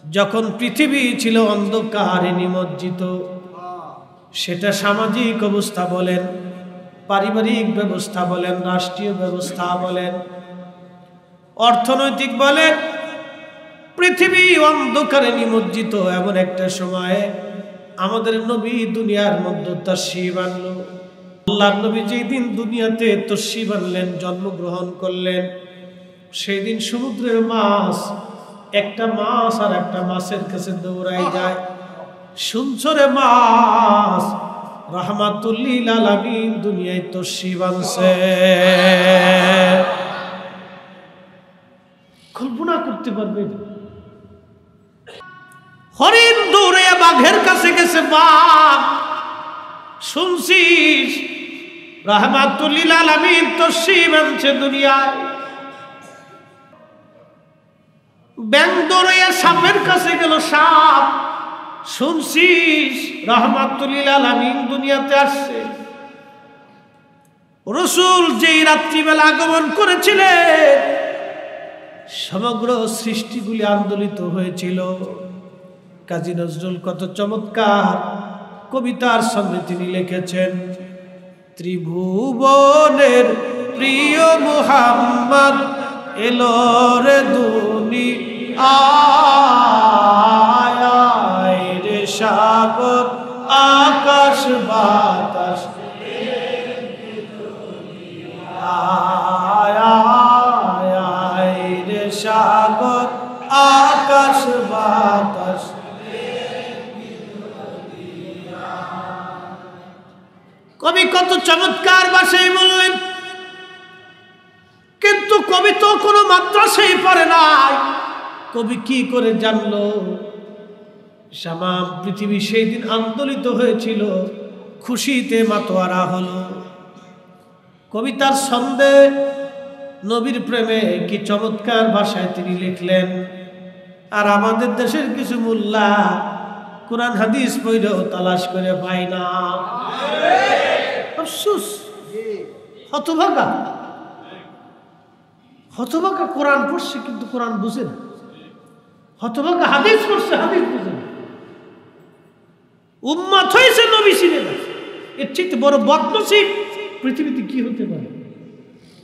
যখন পৃথিবী ছিল অন্ধকারে নিমজ্জিত, সেটা সামাজিক অবস্থা বলেন, পারিবারিক ব্যবস্থা বলেন, রাষ্ট্রীয় ব্যবস্থা বলেন, অর্থনৈতিক বলেন, পৃথিবী অন্ধকারে নিমজ্জিত। এমন একটা সময়ে আমাদের নবী দুনিয়ার মধ্যে তাশরীফ আনলো। আল্লাহর নবী যেই দিন দুনিয়াতে তাশরীফ আনলেন, জন্মগ্রহণ করলেন, সেই দিন সমুদ্রের মাছ, একটা মাছ আর একটা মাছের কাছে দৌড়াই যায়। শুনছো রে মাছ, রাহমাতুল লিল আলামিন দুনিয়ায় তাশরীফ আনছে। কল্পনা করতে পারবেন? হরিণ দৌড়ে বাঘের কাছে গেছে, বাঘ শুনছিস রাহমাতুল লিল আলামিন তাশরীফ আনছে দুনিয়ায়। ব্যাঙ দৌড়ে সাপের কাছে গেল, সাপ শুনছিস রাহমাতুল লিল আলামিন দুনিয়াতে আসছে। রাসূল যেই রাত্রিবেলা আগমন করেছিলেন, সমগ্র সৃষ্টিগুলি আন্দোলিত হয়েছিল। কাজী নজরুল কত চমৎকার কবিতার সঙ্গে তিনি লিখেছেন, ত্রিভুবনের প্রিয় মুহাম্মদ এলো রে দুনিয়ায়, রে সাগর আকাশ বাতাস রে সাগর আকাশ বাতাস। কবি কত চমৎকার ভাষায় বললেন, কিন্তু কবি তো কোনো মাদ্রাসায় পড়ে নাই। কবি কি করে জানলো সারা পৃথিবী সেই দিন আন্দোলিত হয়েছিল, খুশিতে মাতোয়ারা হলো। কবিতার ছন্দে নবীর প্রেমে কি চমৎকার ভাষায় তিনি লিখলেন। আর আমাদের দেশের কিছু মোল্লা কোরআন হাদিস পড়েও তালাশ করে পায় না। আফসোস, হতভাগা হতভাগা। কোরআন পড়ছে কিন্তু কোরআন বুঝে না। হতভাগা হাদিস পড়ছে, হাদিস বুঝে না। উম্মত হয়েছে, নবী চিনে না। এর চেয়ে বড় বদনসিব পৃথিবীতে কি হতে পারে?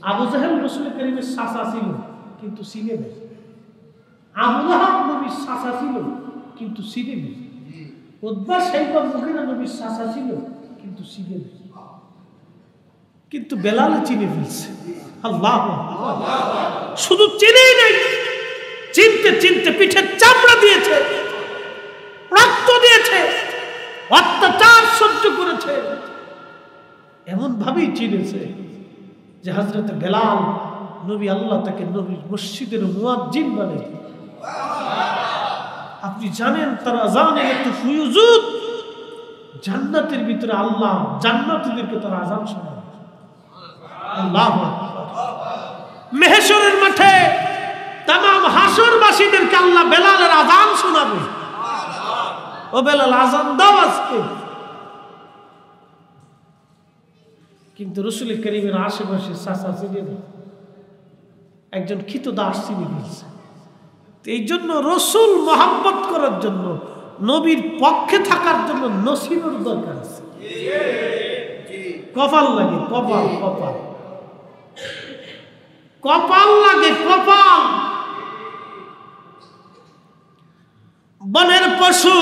আবু জাহেল রাসূল করিমের চাচা ছিল কিন্তু চিনে না। আবু লাহাব নবীর চাচা ছিল কিন্তু চিনে না। উতবা সাইবা মুগীরা নবীর চাচা ছিল কিন্তু চিনে না। কিন্তু বেলাল চিনে ফেলছে। আল্লাহ, শুধু চিনেই নাই, চিনতে চিনতে পিঠের চামড়া দিয়েছে, রক্ত দিয়েছে, অত্যাচার সহ্য করেছে। এমন ভাবেই চিনেছে যে হযরত বেলাল নবী, আল্লাহ তাকে নবীর মসজিদের মুয়াজ্জিন বানায়। আপনি জানেন তার আযানের এত ফুয়ুজুদ, জান্নাতের ভিতরে আল্লাহ জান্নাতীদেরকে তার আযান শোনায়। আল্লাহু আকবার। মেহশরের মাঠে तमाम হাসরবাসীদেরকে আল্লাহ বেলালের আযান শোনাবে। ও বেলাল, আযান দাও আজকে। কিন্তু রাসূল করিমের আশেপাশে চাচা চিনে না, একজন খিতদাস চিনে ফেলছে। এই জন্য রাসূল মহব্বত করার জন্য, নবীর পক্ষে থাকার জন্য নসিবের দরকার আছে। কপাল লাগে, কপাল কপাল কপাল লাগে, কপাল। বনের পশু,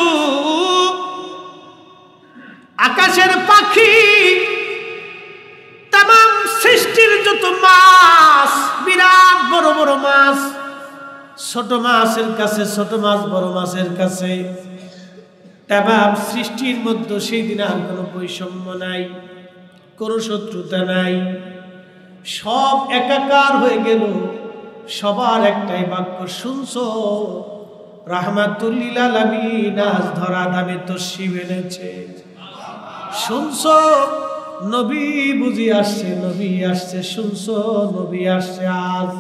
আকাশের পাখি, तमाम সৃষ্টির যত মাছ, বিরাট বড় বড় মাছ, ছোট মাছের কাছে ছোট মাছ, বড় মাছের কাছে तमाम সৃষ্টির মধ্যে সেই দিন আর কোনো বৈষম্য নাই, কোনো শত্রুতা নাই, সব একাকার হয়ে গেল। সবার একটাই বাক্য, শুনছো রাহমাতুল লিল আলামিন আজ ধরা দামে তাশরীফ এনেছে। শুনছো নবী বুঝি আসছে, নবী আসছে। শুনছো নবী আসছে আজ।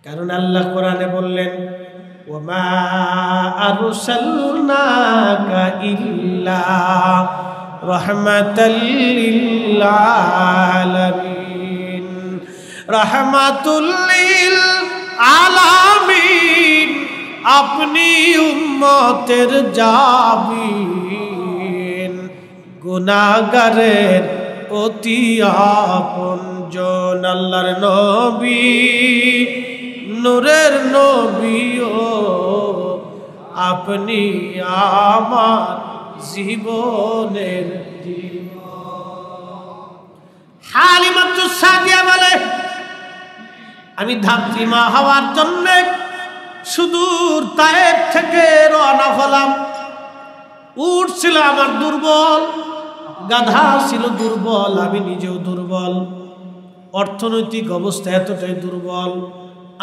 কারণ আল্লাহ কোরআনে বললেন, ওয়ামা আরসালনাকা ইল্লা রাহমাতাল লিল আলামিন। রাহমাতুল লিল আলামিন আপনি উম্মতের জামিন, গুনাহগারের অতি আপনজন। আল্লাহর নবী, নূরের নবী ও আপনি আমার জীবনের হালিমাতুস সাদিয়া বলে, আমি ধাত্রীমা হওয়ার জন্য সুদূর তায়েফ থেকে রওনা হলাম। উট ছিল আমার দুর্বল, গাধা ছিল দুর্বল, আমি নিজেও দুর্বল, অর্থনৈতিক অবস্থা এতটাই দুর্বল।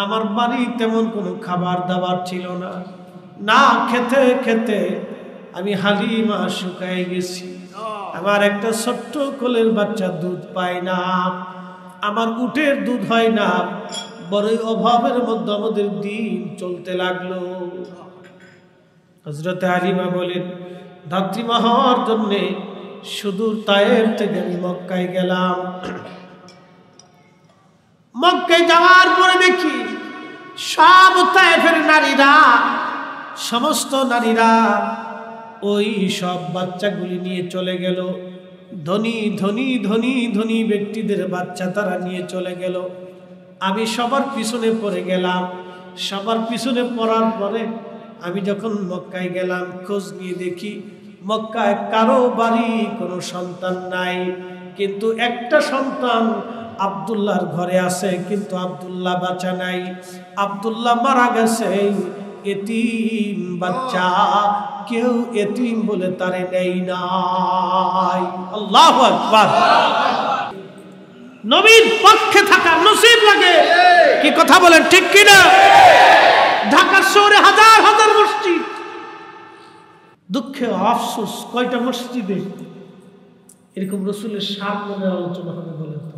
আমার বাড়ি তেমন কোনো খাবার দাবার ছিল না, না খেতে খেতে আমি হালিমা শুকায় গেছি। আমার একটা ছোট্ট কোলের বাচ্চা দুধ পায় না, আমার উটের দুধ হয় না, বড়ই অভাবের মধ্যে আমাদের দিন চলতে লাগলো। হযরত হালিমা বলেন, ধাত্রীমা হওয়ার জন্যে সুদূর তায়েফ থেকে আমি মক্কায় গেলাম। মক্কায় যাওয়ার পরে দেখি সব তায়েফের নারীরা, সমস্ত নারীরা ওই সব বাচ্চাগুলি নিয়ে চলে গেল। ধনী ধনী ধনী ধনী ব্যক্তিদের বাচ্চা তারা নিয়ে চলে গেল। আমি সবার পিছনে পড়ে গেলাম। সবার পিছনে পড়ার পরে আমি যখন মক্কায় গেলাম, খোঁজ নিয়ে দেখি মক্কায় কারো বাড়ি কোনো সন্তান নাই, কিন্তু একটা সন্তান আব্দুল্লাহর ঘরে আছে, কিন্তু আব্দুল্লাহ বাচ্চা নাই, আব্দুল্লাহ মারা গেছে। এতিম বাচ্চা, কেউ এতিম বলে তারে নেই নাই। আল্লাহু আকবার। নবীর পক্ষে থাকা নসিব লাগে, কি কথা বলেন ঠিক কিনা? ঢাকা শহরে হাজার হাজার মসজিদ, দুঃখে আফসোস কয়টা মসজিদে এরকম রাসূলের সামনে আলোচনা হবে বলেন তো?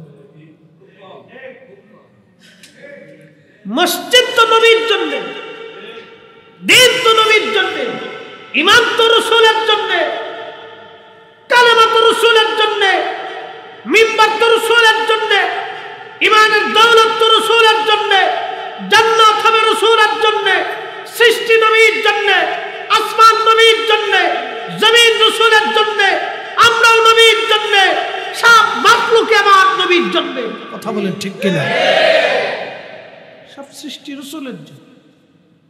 মসজিদ তো নবীর জন্য, দিন তো নবীর জন্য, ঈমান তো রাসূলের জন্য, কালেমা তো রাসূলের জন্য, মিম্বার তো রাসূলের জন্য, ঈমানের দৌলত তো রাসূলের জন্য, জান্নাত হবে রাসূলের জন্য, সৃষ্টি নবীর জন্য, আসমান নবীর জন্য, জমিন রাসূলের জন্য, আমরাও নবীর জন্য, সব মাখলুক আমার নবীর জন্য। কথা বলেন ঠিক কিনা? সব সৃষ্টি রাসূলের জন্য,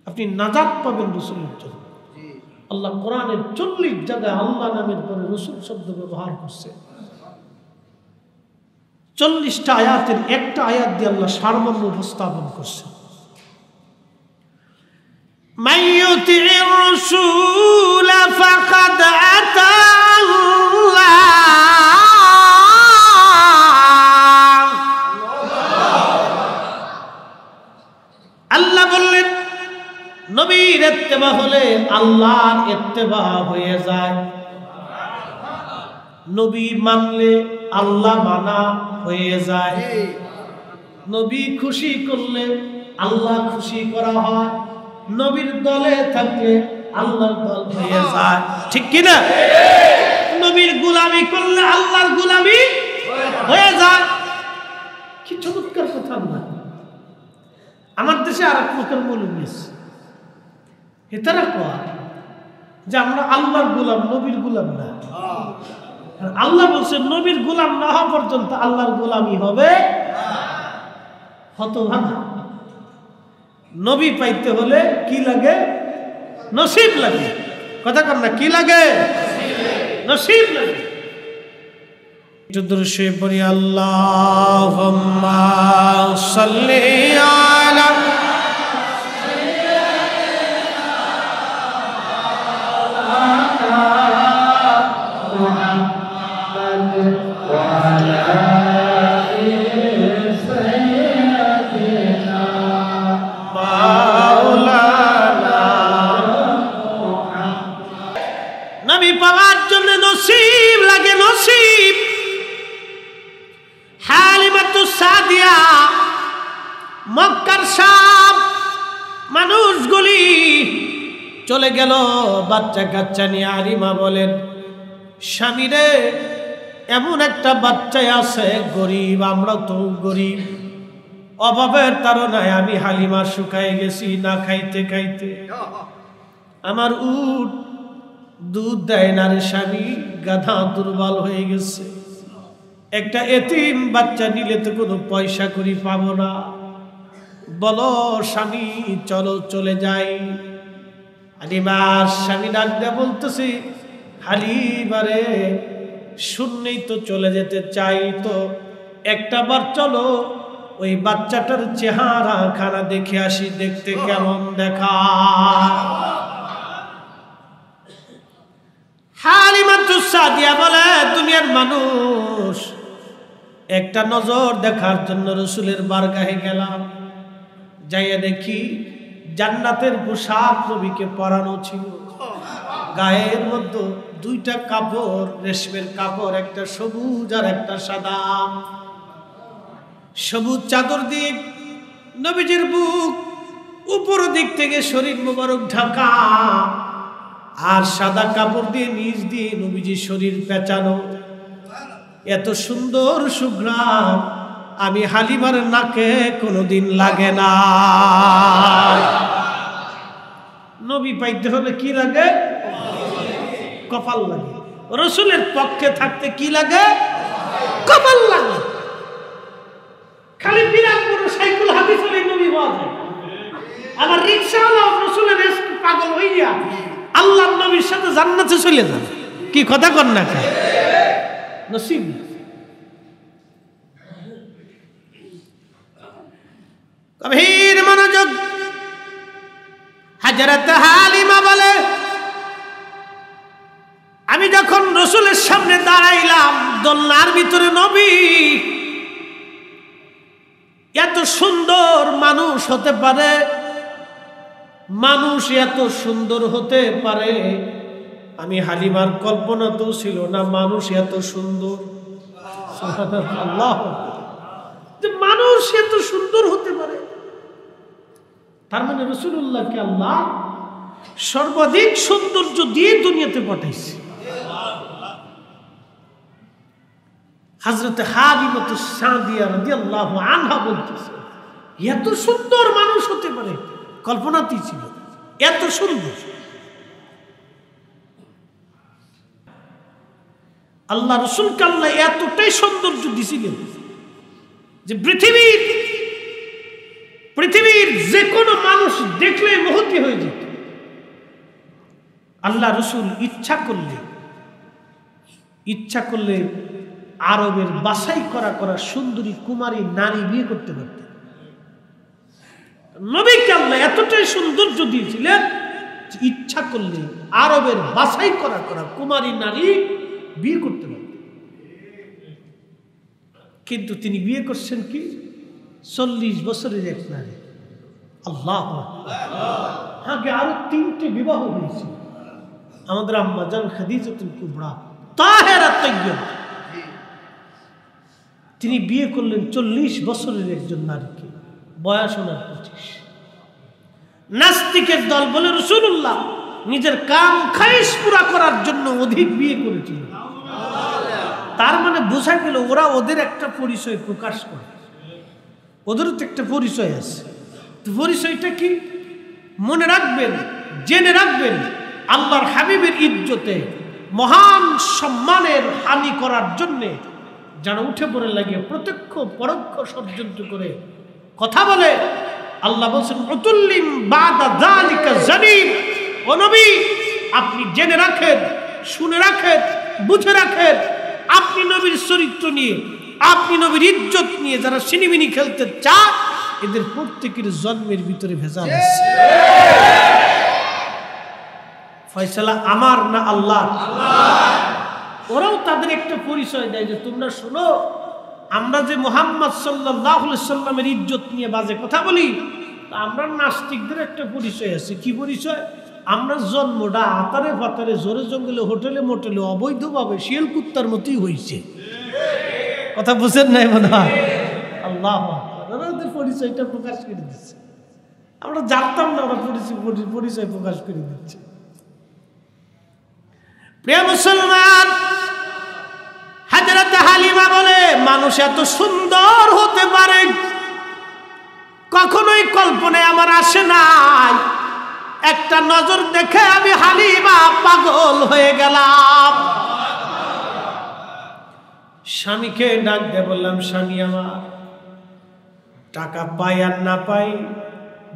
আপনি নাজাত পাবেন রাসূলের জন্য। আল্লাহ কোরআনের 40 জায়গায় আল্লাহ নামের পরে রাসূল শব্দ ব্যবহার করছে। 40টা আয়াতের একটা আয়াত দিয়ে আল্লাহ সারমর্ম উপস্থাপন করছে। মাইয়ুতির রাসূল ফাকাদ আতা আল্লাহ। আল্লাহ বললেন, নবীর ইত্তেবা হলে আল্লাহর ইত্তেবা হয়ে যায়। নবী মানলে আল্লাহ মানা হয়ে যায়। নবী খুশি করলে আল্লাহ খুশি করা হয়। নবীর দলে থাকলে আল্লাহর দল হয়ে যায়, ঠিক কি না? নবীর গোলামি করলে আল্লাহর গোলামি হয়ে যায়। কি চমৎকার কথা না? আমার দেশে আর এক প্রকার মৌলবী আছে, এটারা কয় যে আমরা আল্লাহর গোলাম, নবীর গোলাম না। আল্লাহ বলছে নবীর গোলাম না হওয়া পর্যন্ত আল্লাহর গোলামি হবে। হতভাগা। নবী পাইতে হলে কি লাগে? নসিব লাগে। কথা কর না, কি লাগে? নসিব লাগে। দুরূদ পড়ি, আল্লাহুম্মা সাল্লি আলা নবী পাওয়ার জন্য নসিব লাগে, নসিব। হালিমাতুস সাদিয়া মক্কার সব মানুষগুলি চলে গেল বাচ্চা কাচ্চা নিয়ে। হালিমা বলেন, স্বামীরে এমন একটা বাচ্চা আছে, গরিব, আমরা তো গরিব, অভাবের তাড়নায় আমি হালিমা শুকায় গেছি না খাইতে খাইতে। আমার উট দুধ দেয় না রে স্বামী, গাধা দুর্বল হয়ে গেছে। একটা এতিম বাচ্চা নিলে তো কোনো পয়সা করি পাবো না, বলো স্বামী চলো চলে যাই। হালিমার স্বামী ডাক দেয়া বলতেছি, হালিমারে শুনলেই তো চলে যেতে চাই, তো একটা বার চলো ওই বাচ্চাটার চেহারা খানা দেখে আসি, দেখতে কেমন দেখা। হালিমাতুস সাদিয়া বলে, দুনিয়ার মানুষ একটা নজর দেখার জন্য রসুলের বারগাহে গেলাম, যাইয়া দেখি জান্নাতের পোশাক নবীকে পরানো ছিল। গায়ের মধ্যে দুইটা কাপড়, রেশমের কাপড়, একটা সবুজ আর একটা সাদা। সবুজ চাদর দিয়ে নবীজির বুক উপর দিক থেকে শরীর মোবারক ঢাকা, আর সাদা কাপড় দিয়ে নিচ দিয়ে নবীজির শরীর পেঁচানো। এত সুন্দর সুঘ্রাণ আমি হালিমার নাকে কোনোদিন লাগে না। নবী পাইতে হলে কি লাগে? কপাল লাগে। রসুলের পক্ষে থাকতে কি লাগে? কপাল লাগে। খালি বিরাট বড় সাইকেল হাতে চলে নবী হওয়া যায়, আবার রিক্সাওয়ালা রসুলের পাগল হইয়া আল্লাহ নবীর সাথে জান্নাতে চলে যান। কি কথা কর না কা নসিব। গভীর মনোযোগ। হযরত হালিমা বলে, আমি যখন রসুলের সামনে দাঁড়াইলাম, দোলনার ভিতরে নবী। এত সুন্দর মানুষ হতে পারে, মানুষ এত সুন্দর হতে পারে, আমি হালিমার কল্পনা তো ছিল না মানুষ এত সুন্দর। সুবহানাল্লাহ, যে মানুষ এত সুন্দর হতে পারে। তার মানে রাসূলুল্লাহকে আল্লাহ সর্বাধিক সৌন্দর্য দিয়ে দুনিয়াতে পাঠাইছে। হযরত হালিমাতুস সাদিয়া রাদিয়াল্লাহু আনহা বলতেছে, এত সুন্দর মানুষ হতে পারে কল্পনাতেই ছিল, এত সুন্দর। আল্লাহ রাসূলকে আল্লাহ এতটাই সৌন্দর্য দিয়েছিলেন যে পৃথিবীর যে কোনো মানুষ দেখলে মোহিত হয়ে যেত। আল্লাহ রাসূল ইচ্ছা করলে আরবের বাছাই করা সুন্দরী কুমারী নারী বিয়ে করতে পারতেন। নবীকে আল্লাহ এতটাই সৌন্দর্য দিয়েছিলেন যে ইচ্ছা করলে আরবের বাছাই করা কুমারী নারী বিয়ে করতে পারতেন। কিন্তু তিনি বিয়ে করছেন কি 40 বছরের এক নারী। আল্লাহ, আগে আরো 3টে বিবাহ হয়েছে। আমাদের আম্মা জান খাদিজাতুল কুবরা তাহেরা তাইয়্যিবা, তিনি বিয়ে করলেন 40 বছরের একজন নারীকে, বয়স ওনার 25। নাস্তিকের দল বলে রাসূলুল্লাহ নিজের কাম খায়েশ পুরা করার জন্য অধিক বিয়ে করেছিলেন। তার মানে বোঝা গেল ওরা ওদের একটা পরিচয় প্রকাশ করে, ওদেরও তো একটা পরিচয় আছে। তো পরিচয়টা কি? মনে রাখবেন, জেনে রাখবেন, আল্লাহর হাবিবের ইজ্জতে মহান সম্মানের হানি করার জন্যে যারা উঠে পড়ে লাগে প্রত্যক্ষ পরোক্ষ ষড়যন্ত্র করে কথা বলে, আল্লাহ বলছেন উতুল্লিম বাদা যালিকা জানিম। ও নবী, আপনি জেনে রাখেন, শুনে রাখেন, বুঝে রাখেন, আপনি নবীর চরিত্র নিয়ে, আপনি নবীর ইজ্জত নিয়ে যারা সিনিমিনি খেলতে চায়, এদের প্রত্যেকের জন্মের ভিতরে ভেজাল আছে। ফয়সালা আমার না আল্লাহর। ওরাও তাদের একটা পরিচয় দেয় যে তোমরা শোনো, আমরা যে মুহাম্মদ সাল্লাল্লাহু আলাইহি সাল্লামের ইজ্জত নিয়ে বাজে কথা বলি, আমরা নাস্তিকদের একটা পরিচয় আছে। কি পরিচয়? আমরা জন্মটা আতারে ফাতারে জোরে জঙ্গলে হোটেলে মোটেলে অবৈধভাবে শিয়াল কুত্তার মতোই হয়েছে। কথা বুঝেন নাই মনে হয়? আল্লাহ, ওদের পরিচয়টা প্রকাশ করে দিচ্ছে। আমরা জানতাম না ওরা পরিচয় প্রকাশ করে দিচ্ছে। প্রিয় মুসলমান, হযরত হালিমা বলে মানুষ এত সুন্দর হতে পারে, কখনোই কল্পনায় আমার আসে নাই, একটা নজর দেখে আমি হালিমা পাগল হয়ে গেলাম। স্বামীকে ডাক দিয়ে বললাম, স্বামী আমার, টাকা পাই আর না পাই,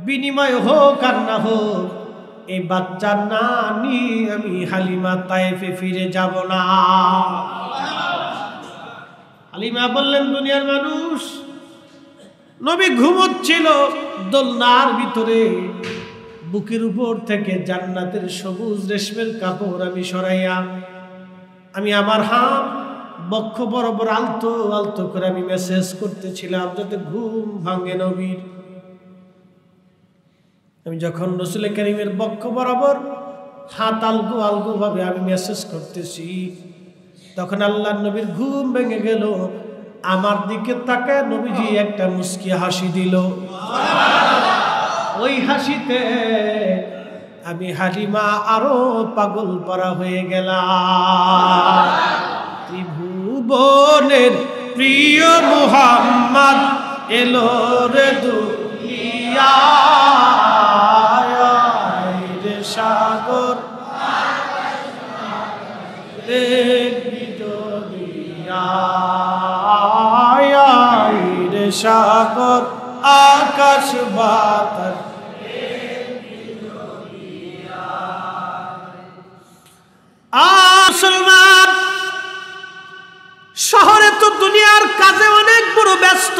বিনিময় হোক আর না হোক, এই বাচ্চা না নিয়ে আমি হালিমা তায়েফে ফিরে যাব না। হালিমা বললেন, দুনিয়ার মানুষ, নবী ঘুমোচ্ছিল দোলনার ভিতরে, বুকের উপর থেকে জান্নাতের সবুজ রেশমের কাপড় আমি সরাইয়া, আমি আমার হাত বক্ষ বরাবর আলতো আলতো করে আমি মেসেজ করতেছিলাম যাতে ঘুম ভাঙে নবীর। আমি যখন রাসূল কারীমের বক্ষ বরাবর হাত আলগো আলগো ভাবে আমি মেসেজ করতেছি, তখন আল্লাহর নবীর ঘুম ভেঙে গেল। আমার দিকে তাকায় নবীজি একটা মুস্কি হাসি দিল। ওই হাসিতে আমি হালিমা আরো পাগল পারা হয়ে গেলাম। ত্রিভুবনের প্রিয় মুহাম্মদ এলো রে দুনিয়ায়, রে সাগর রে দুনিয়ায়, রে সাগর আকাশ বাতাস। মুসলমান, শহরে তো দুনিয়ার কাজে অনেক বড় ব্যস্ত,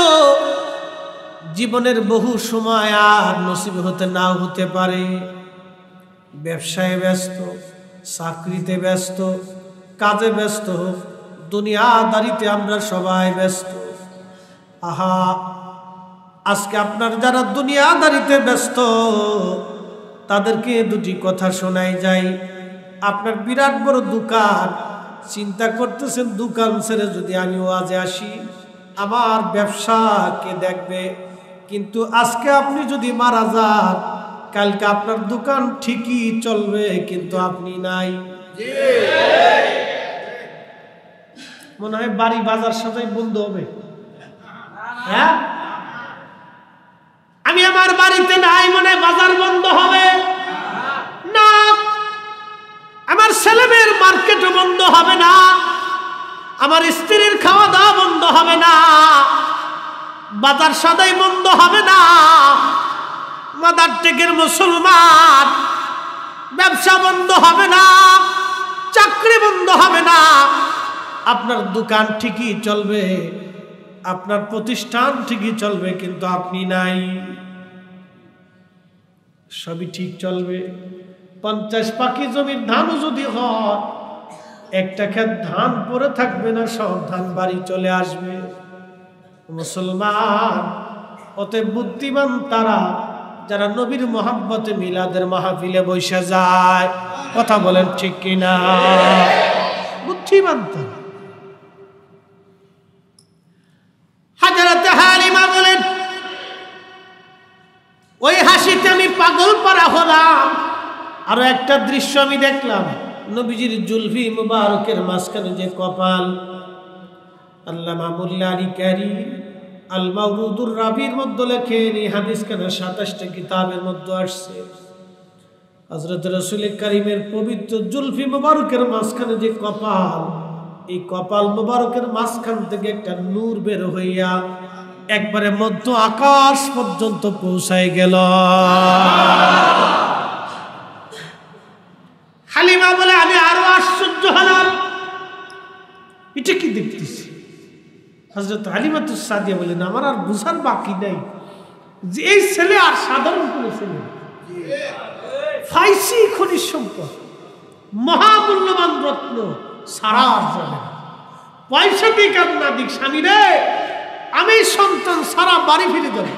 জীবনের বহু সময় আর নসিব হতে নাও হতে পারে। ব্যবসায় ব্যস্ত, চাকরিতে ব্যস্ত, কাজে ব্যস্ত, দুনিয়াদারিতে আমরা সবাই ব্যস্ত। আহা, আজকে আপনার যারা দুনিয়াদারিতে ব্যস্ত তাদেরকে দুটি কথা শোনাই যায়। আপনার বিরাট বড় দোকান, চিন্তা করতেছেন দোকান ছেড়ে যদি আমি ওয়াজে আসি আমার ব্যবসা কে দেখবে। কিন্তু আজকে আপনি যদি মারা যান, কালকে আপনার দোকান ঠিকই চলবে কিন্তু আপনি নাই। মনে হয় বাড়ি বাজার সাথে বন্ধ হবে। হ্যাঁ, আমি আমার বাড়িতে নাই, মনে হয় বাজার বন্ধ হবে না। আমার ছেলেমেয়ের মার্কেটও বন্ধ হবে না, আমার স্ত্রীর খাওয়া দাওয়া বন্ধ হবে না, বাজার সদাই বন্ধ হবে না। মাদার টেকের মুসলমান, ব্যবসা বন্ধ হবে না, চাকরি বন্ধ হবে না, আপনার দোকান ঠিকই চলবে, আপনার প্রতিষ্ঠান ঠিকই চলবে কিন্তু আপনি নাই। সবই ঠিক চলবে। 50 পাখি জমির ধানও যদি হয়, একটা ক্ষেত ধান পরে থাকবে না, সব ধান বাড়ি চলে আসবে। মুসলমান, অতএব বুদ্ধিমান তারা যারা নবীর মোহাব্বতে মিলাদের মাহফিলে বসে যায়। কথা বলেন ঠিক কিনা? বুদ্ধিমান তারা। হাজরাতে হালিমা বলেন, ওই হাসিতে আমি পাগল পারা হলাম। আরো একটা দৃশ্য আমি দেখলাম, নবীজির জুলফি মুবারকের মাঝখানে যে কপাল, আল্লামা মোল্লা আলী কারি আল মাওরুদুর রাবির মধ্যে লেখেন, এই হাদিস কেন 27টা কিতাবের মধ্যে আসছে। হযরত রাসূল কারীমের পবিত্র জুলফি মুবারকের মাঝখানে যে কপাল, এই কপাল মুবারকের মাঝখান থেকে একটা নূর বের হইয়া একবারে মধ্য আকাশ পর্যন্ত পৌঁছায় গেল। হালিমা বলে, আমি আরো আশ্চর্য হলাম, এটা কি দেখতেছি। হযরত হালিমাতুস সাদিয়া বলেন, আমার আর বুঝার বাকি নাই যে এই ছেলে আর সাধারণ কোনো ছেলে, ফাইসি খনিজ সম্পদ, মহামূল্যবান রত্ন, সারা যাবে পয়সা দিক আর না দিক, স্বামী রে আমি সন্তান সারা বাড়ি ফিরে যাব।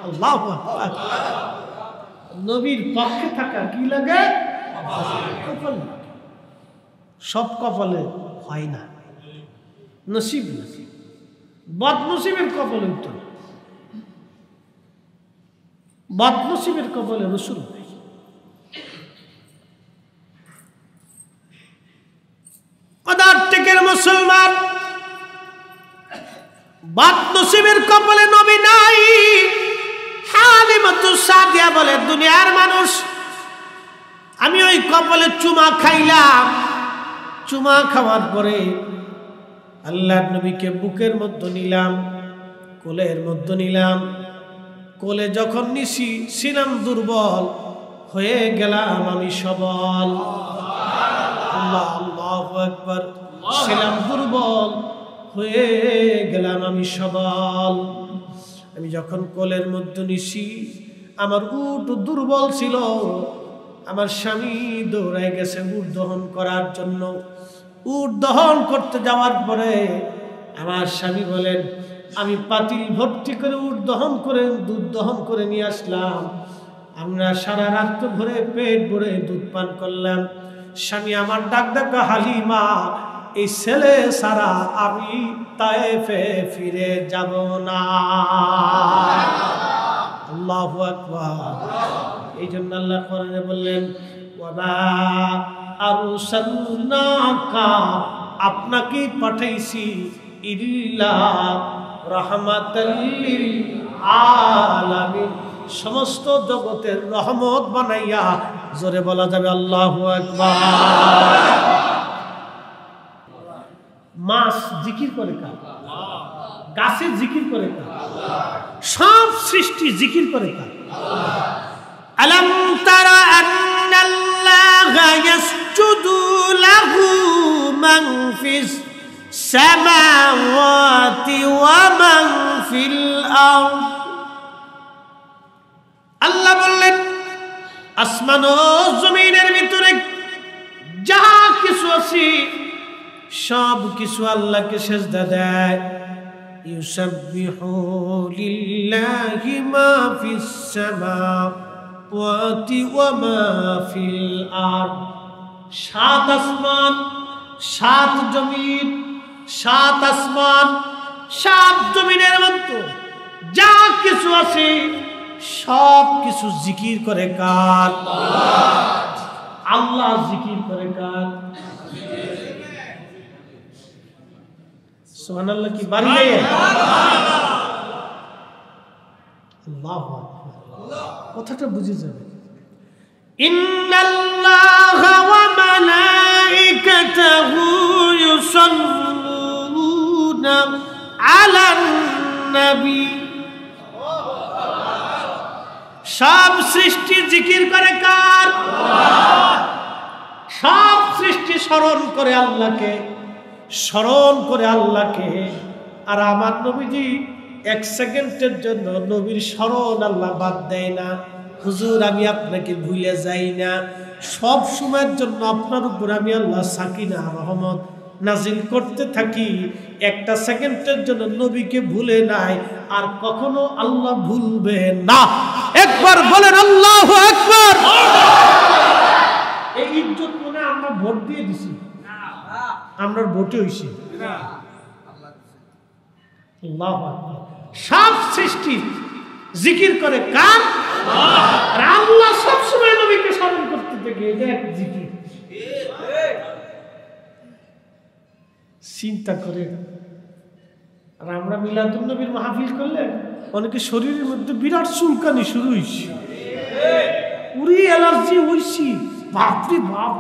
আল্লাহু আকবার। নবীর পক্ষে থাকা কি লাগে? কপাল। সব কপালে হয় না, নসিব না, বদনসিবের কপালে উঠত, বদনসিবের কপালে রসুল। মুসলমান, বদনসিবের কপালে নবী নাই, হালিমাতুস সাদিয়া বলে, দুনিয়ার মানুষ, আমি ওই কপালে চুমা খাইলাম, চুমা খাওয়ার পরে আল্লাহর নবীকে বুকের মধ্যে নিলাম, কোলের মধ্যে নিলাম। কোলে যখন নিছি ছিলাম দুর্বল, হয়ে গেলাম আমি সবল। আল্লাহু আকবার। ছিলাম দুর্বল, হয়ে গেলাম আমি সবল। আমি যখন কোলের মধ্যে নিছি, আমার উট দুর্বল ছিল, আমার স্বামী দৌড়ায় গেছে উট দহন করার জন্য। উট দহন করতে যাওয়ার পরে আমার স্বামী বলেন, আমি পাতিল ভর্তি করে উট দহন করে দুধ দহন করে নিয়ে আসলাম। আমরা সারা রাত ভরে পেট ভরে দুধ পান করলাম। স্বামী আমার ডাক ডাকা, হালিমা, এই ছেলে সারা আমি তায়েফে ফিরে যাব না। আল্লাহু আকবার। এই জন্য আল্লাহ কোরআনে বললেন, ওয়ামা আরসালনাকা, আপনাকে পাঠাইছি ইল্লা রাহমাতাল লিল আলামিন, সমস্ত জগতের রহমত বানাইয়া। জোরে বলা যাবে আল্লাহু আকবার। মাছ জিকির করে কার? গাছে জিকির করে কার? সব সৃষ্টি জিকির করে কার? আলাম তারা আন্নাল্লাহা ইয়াসজুদু লাহু মান ফিস সামাওয়াতি ওয়া মান ফিল আরদ। আল্লাহ বললেন, আসমান ও জমিনের ভিতরে যা কিছু আছে সব কিছু আল্লাহকে সিজদা দেয়। ইউসাব্বিহু লিল্লাহি মা ফিস সামাওয়াতি ওয়া মা ফিল আরদ। সাত আসমান, সাত জমিন, সাত আসমান, সাত জমিনের মধ্যে যা কিছু আছে সব কিছু জিকির করে কার? আল্লাহ জিকির করে কার? সুবহানাল্লাহ কি বাড়ি নেই? আল্লাহু আকবার। কথাটা বুঝে যাবে। ইন্নাল্লাহা ওয়া মালাইকাতাহু ইউসাল্লুনা আলান নবী। সব সৃষ্টি জিকির করে কার? সব সৃষ্টি স্মরণ করে আল্লাহকে, স্মরণ করে আল্লাহকে। আর আমার নবীজি এক সেকেন্ডের জন্য নবীর স্মরণ আল্লাহ বাদ দেয় না। হুজুর, আমি আপনাকে ভুলে যাই না, সব সময়ের জন্য আপনার উপর আমি আল্লাহ সাকিনা রহমত নাজিল করতে থাকি। একটা সেকেন্ডের জন্য নবীকে ভুলে নাই, আর কখনো আল্লাহ ভুলবে না। একবার বলেন আল্লাহু আকবার। এই ইজ্জত মনে আমরা ভোট দিয়ে দিছি, আমরা ভোটে হইছি। আল্লাহু আকবার। সব সৃষ্টি জিকির করে কার? আর আল্লাহ সব সময় নবীকে স্মরণ করতে থাকে, এটা এক জিকির। চিন্তা করে। আর আমরা মিলাদুন নবীর মাহফিল করলে অনেকে শরীরের মধ্যে বিরাট চুলকানি শুরু হয়েছে, উড়ি অ্যালার্জি হয়েছি। বাপরে বাপ,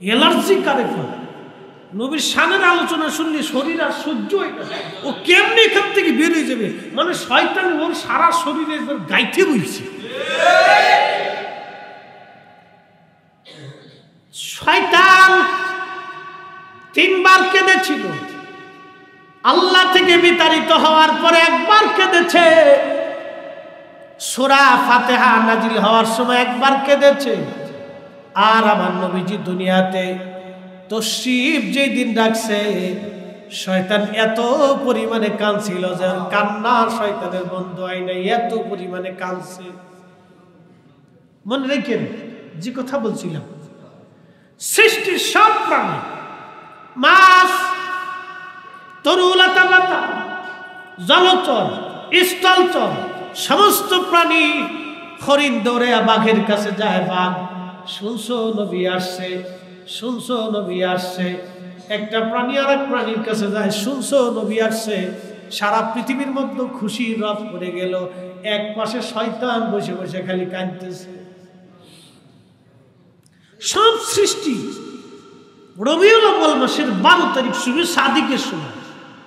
অ্যালার্জি কারে করে? নবীর শানের আলোচনা শুনলে শরীর আর সহ্য হয় না। ও কেমনি এখান থেকে বের হয়ে যাবে, মানে শয়তান ওর সারা শরীরে গাইতে বইছে। শয়তান তিনবার কেঁদেছিল। আল্লাহ থেকে বিতাড়িত হওয়ার পরে একবার কেঁদেছে, সূরা ফাতিহা নাজিল হওয়ার সময় একবার কেঁদেছে। আর আমার নবীজি দুনিয়াতে তশরিফ যেই দিন রাখছে, শয়তান এত পরিমাণে কাঁদছিল যে কান্না শয়তানের বন্ধ হয় নাই, এত পরিমাণে কাঁদছে। মনে রেখেন যে কথা বলছিলাম, সৃষ্টির সব প্রাণী, মাছ, তরুলতা পাতা, জলচর, স্থলচর, সমস্ত প্রাণী। হরিণ দৌড়ে বাঘের কাছে যায়, বাঘ শুনছো নবী আসছে, শুনছো নবী আসছে। একটা প্রাণী আর এক প্রাণীর কাছে যায়, শুনছো নবী আসছে। সারা পৃথিবীর মধ্যে খুশির রব পড়ে গেল। এক পাশে শয়তান বসে বসে খালি কাঁদতেছে। সব সৃষ্টি রবিউল আউয়াল মাসের 12 তারিখ শুরু সাদিকের সময়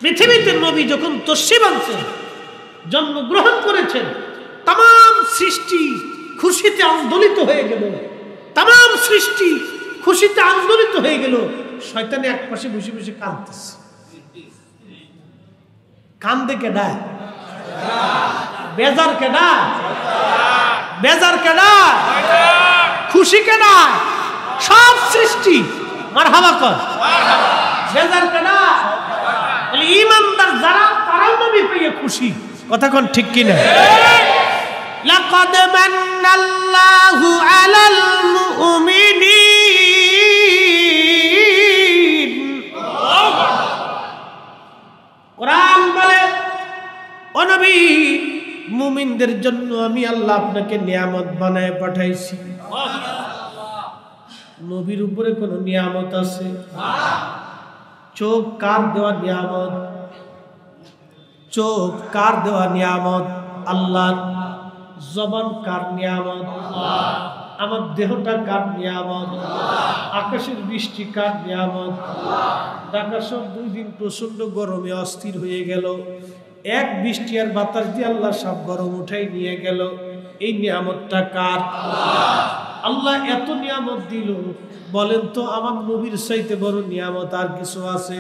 পৃথিবীতে নবী যখন তশরিফ আনছেন, জন্মগ্রহণ করেছেন, তাম সৃষ্টি খুশিতে আন্দোলিত হয়ে গেল। তাম সৃষ্টি খুশিতে আন্দোলিত হয়ে গেল। শয়তানে এক পাশে বসে বসে কাঁদতেছে। কান্দে কেডা? বেজার কেডা? বেজার কেডা? খুশি কেডা? সব সৃষ্টি মারহাবা কর। বেজার কেডা? ঈমানদার যারা তারাও নবী পেয়ে খুশি। কথা কোন ঠিক কিনা? লাকাদ মান্নাল্লাহু আলাল মুমিনিন। কোরআন বলে, ও নবী, মুমিনদের জন্য আমি আল্লাহ আপনাকে নিয়ামত বানায় পাঠাইছি। নবীর উপরে কোন নিয়ামত আছে? চোখ কার দেওয়া নিয়ামত? চোখ কার দেওয়া নিয়ামত? আল্লাহর। জবান কার নিয়ামত? আমার দেহটা কার নিয়ামত? আকাশের বৃষ্টি কার নিয়ামত? ঢাকা সব 2 দিন প্রচন্ড গরমে অস্থির হয়ে গেল। এক বৃষ্টি আর বাতাস দিয়ে আল্লাহ সব গরম উঠাই নিয়ে গেল। এই নিয়ামতটা কার? আল্লাহ এত নিয়ামত দিল, বলেন তো আমার নবীর চাইতে বড় নিয়ামত আর কিছু আছে?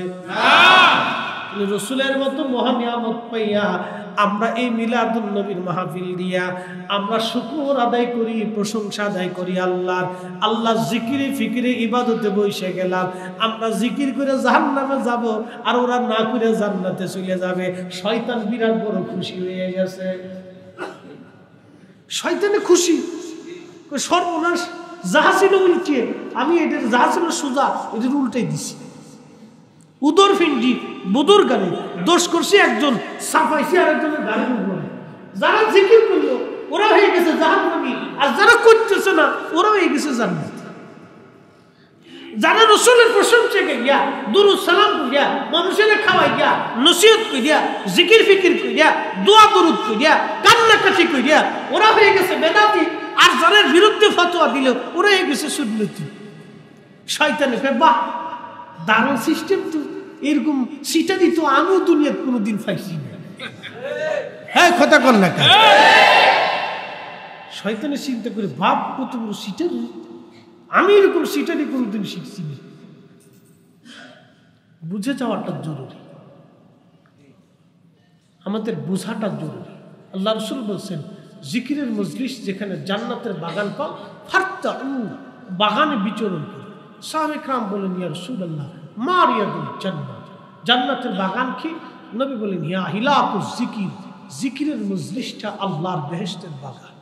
রসুলের মতো মহা নিয়ামত পাইয়া আমরা এই মিলাদুন নবীর মাহফিল দিয়া আমরা শুকর আদায় করি, প্রশংসা আদায় করি আল্লাহর। আল্লাহ জিকিরে ফিকিরে ইবাদতে বসে গেলাম। আমরা জিকির করে জাহান্নামে যাব, আর ওরা না করে জান্নাতে চলে যাবে। শয়তান বিরাট বড় খুশি হয়ে গেছে। শয়তানে খুশি, সর্বনাশ, যাহা ছিল উল্টে, আমি এদের যাহা ছিল সোজা এদের উল্টাই দিছি। উদর ফিন্ডি বুদুর গানে দোষ করছে একজন, সাফাইছে আর একজনের গানের উপরে। যারা জিকির করলো ওরা হয়ে গেছে জাহান্নামী, আর যারা করতেছে না ওরা হয়ে গেছে জান্নাত। যারা রসুলের প্রশংসা করিয়া দুরুদ সালাম করিয়া মানুষের খাওয়াই গিয়া নসিহত করিয়া জিকির ফিকির করিয়া দোয়া দরুদ করিয়া কান্নাকাটি করিয়া ওরা হয়ে গেছে বেদাতি, আর যাদের বিরুদ্ধে ফতোয়া দিল ওরা হয়ে গেছে সুন্নতি। শয়তানে কয়, বাহ, দারুণ সিস্টেম তো, এরকম সিটারি তো আমিও দুনিয়াতে কোনোদিন পাইছি না। হ্যাঁ, কথা কর না কেন? শয়তানে চিন্তা করে, বাপ, কত বড় সিটারি, আমি এরকম সিটারি কোনোদিন শিখছি না। বুঝে যাওয়াটা জরুরি, আমাদের বোঝাটা জরুরি। আল্লাহ রাসূল বলছেন, জিকিরের মজলিস যেখানে জান্নাতের বাগান পাও, ফারতাউ, বাগানে বিচরণ করো। সাহাবে کرام বলেন, ইয়া রাসূলুল্লাহ, মা রিয়াদুল জান্নাত, জান্নাতের বাগান কি? নবী বলেন, ইয়া হিলাকুজ জিকির, জিকিরের মজলিসটা আল্লাহর বেহেশতের বাগান।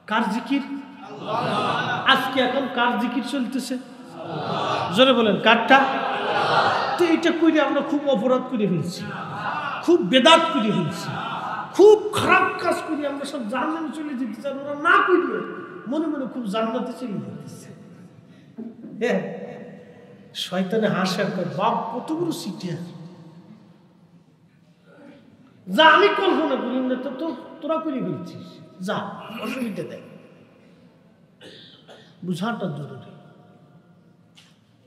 কার জিকির? আজকে এখন কার জিকির চলতেছে? জোরে বলেন, কারটা? তো এটা করে আমরা খুব অপরাধ করে ফেলছি, খুব বেদাত করে ফেলছি, খুব খারাপ কাজ করি। আমরা সব জান্নাতে চলে যেতে চাই, ওরা না করিও মনে মনে খুব জান্নাতে চলে যেতেছে। হ্যাঁ, শয়তানে হাসার কয়, বাপ, কত বড় সিটিয়ার, যা আমি কল্পনা করি না তো তোরা করে ফেলছিস, যা, অসুবিধা দেয়। বুঝাটা জরুরি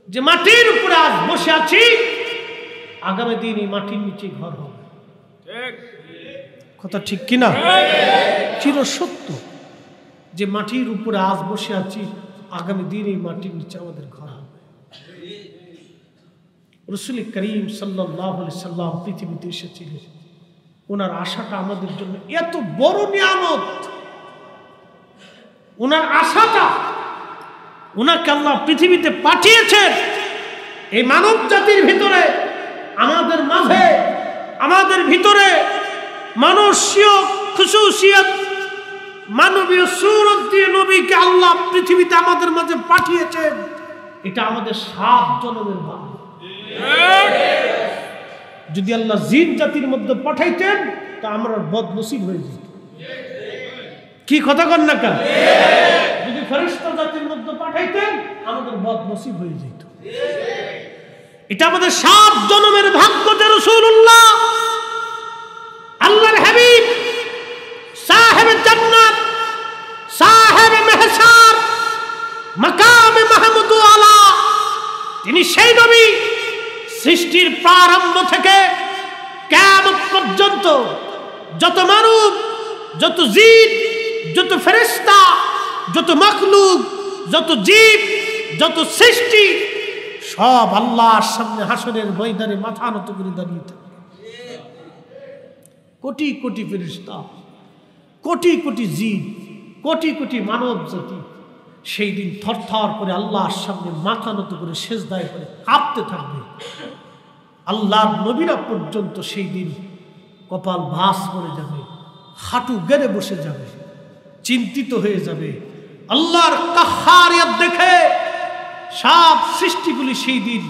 যে মাটির উপরে আজ বসে আছি, আগামী দিন এই মাটির নিচে ঘর হবে। কথা ঠিক কিনা? চির সত্য যে মাটির উপরে আজ বসে আছি, আগামী দিন এই মাটির নিচে আমাদের ঘর হবে। রাসূল করিম সাল্লাল্লাহু আলাইহি সাল্লাম পৃথিবীতে এসেছিলেন, ওনার আশাটা আমাদের জন্য এত বড় নিয়ামত। ওনার আশাটা, ওনাকে আল্লাহ পৃথিবীতে পাঠিয়েছেন এই মানব জাতির ভিতরে, আমাদের মাঝে, আমাদের ভিতরে মানসীয় খুশুসিয়ত, মানবীয় সুরত দিয়ে নবীকে আল্লাহ পৃথিবীতে আমাদের মাঝে পাঠিয়েছেন। এটা আমাদের 7 জন্মের ভাগ্য। যদি আল্লাহ জিন জাতির মধ্যে পাঠাইতেন তা আমরা বদনসিব হয়ে যেত। কি কথা কন না কেন? যদি ফেরেশতা জাতির মধ্যে পাঠাইতেন আমাদের বদনসিব হয়ে যেত। এটা আমাদের 7 জন্মের ভাগ্য যে রাসূলুল্লাহ আল্লাহর হাবিব সাহেব জান্নাত সাহেব মেহসার মাকামে মাহমুদ আলা, তিনি সেই নবী সৃষ্টির প্রারম্ভ থেকে কিয়ামত পর্যন্ত যত মানব, যত জিন, যত ফেরেশতা, যত মাখলুক, যত জীব, যত সৃষ্টি সব আল্লাহর সামনে হাসরের ময়দানে মাথা নত করে দাঁড়িয়ে থাকে। কোটি কোটি ফেরেশতা, কোটি কোটি জীব, কোটি কোটি মানব জাতি সেই দিন থরথর করে আল্লাহর সামনে মাথা নত করে সেজদায় করে কাঁপতে থাকবে। আল্লাহর নবীরা পর্যন্ত সেই দিন কপাল ভাঁজ করে যাবে, হাঁটু গেড়ে বসে যাবে, চিন্তিত হয়ে যাবে। আল্লাহর কাহ্হারিয়ত দেখে সব সৃষ্টিগুলি সেই দিন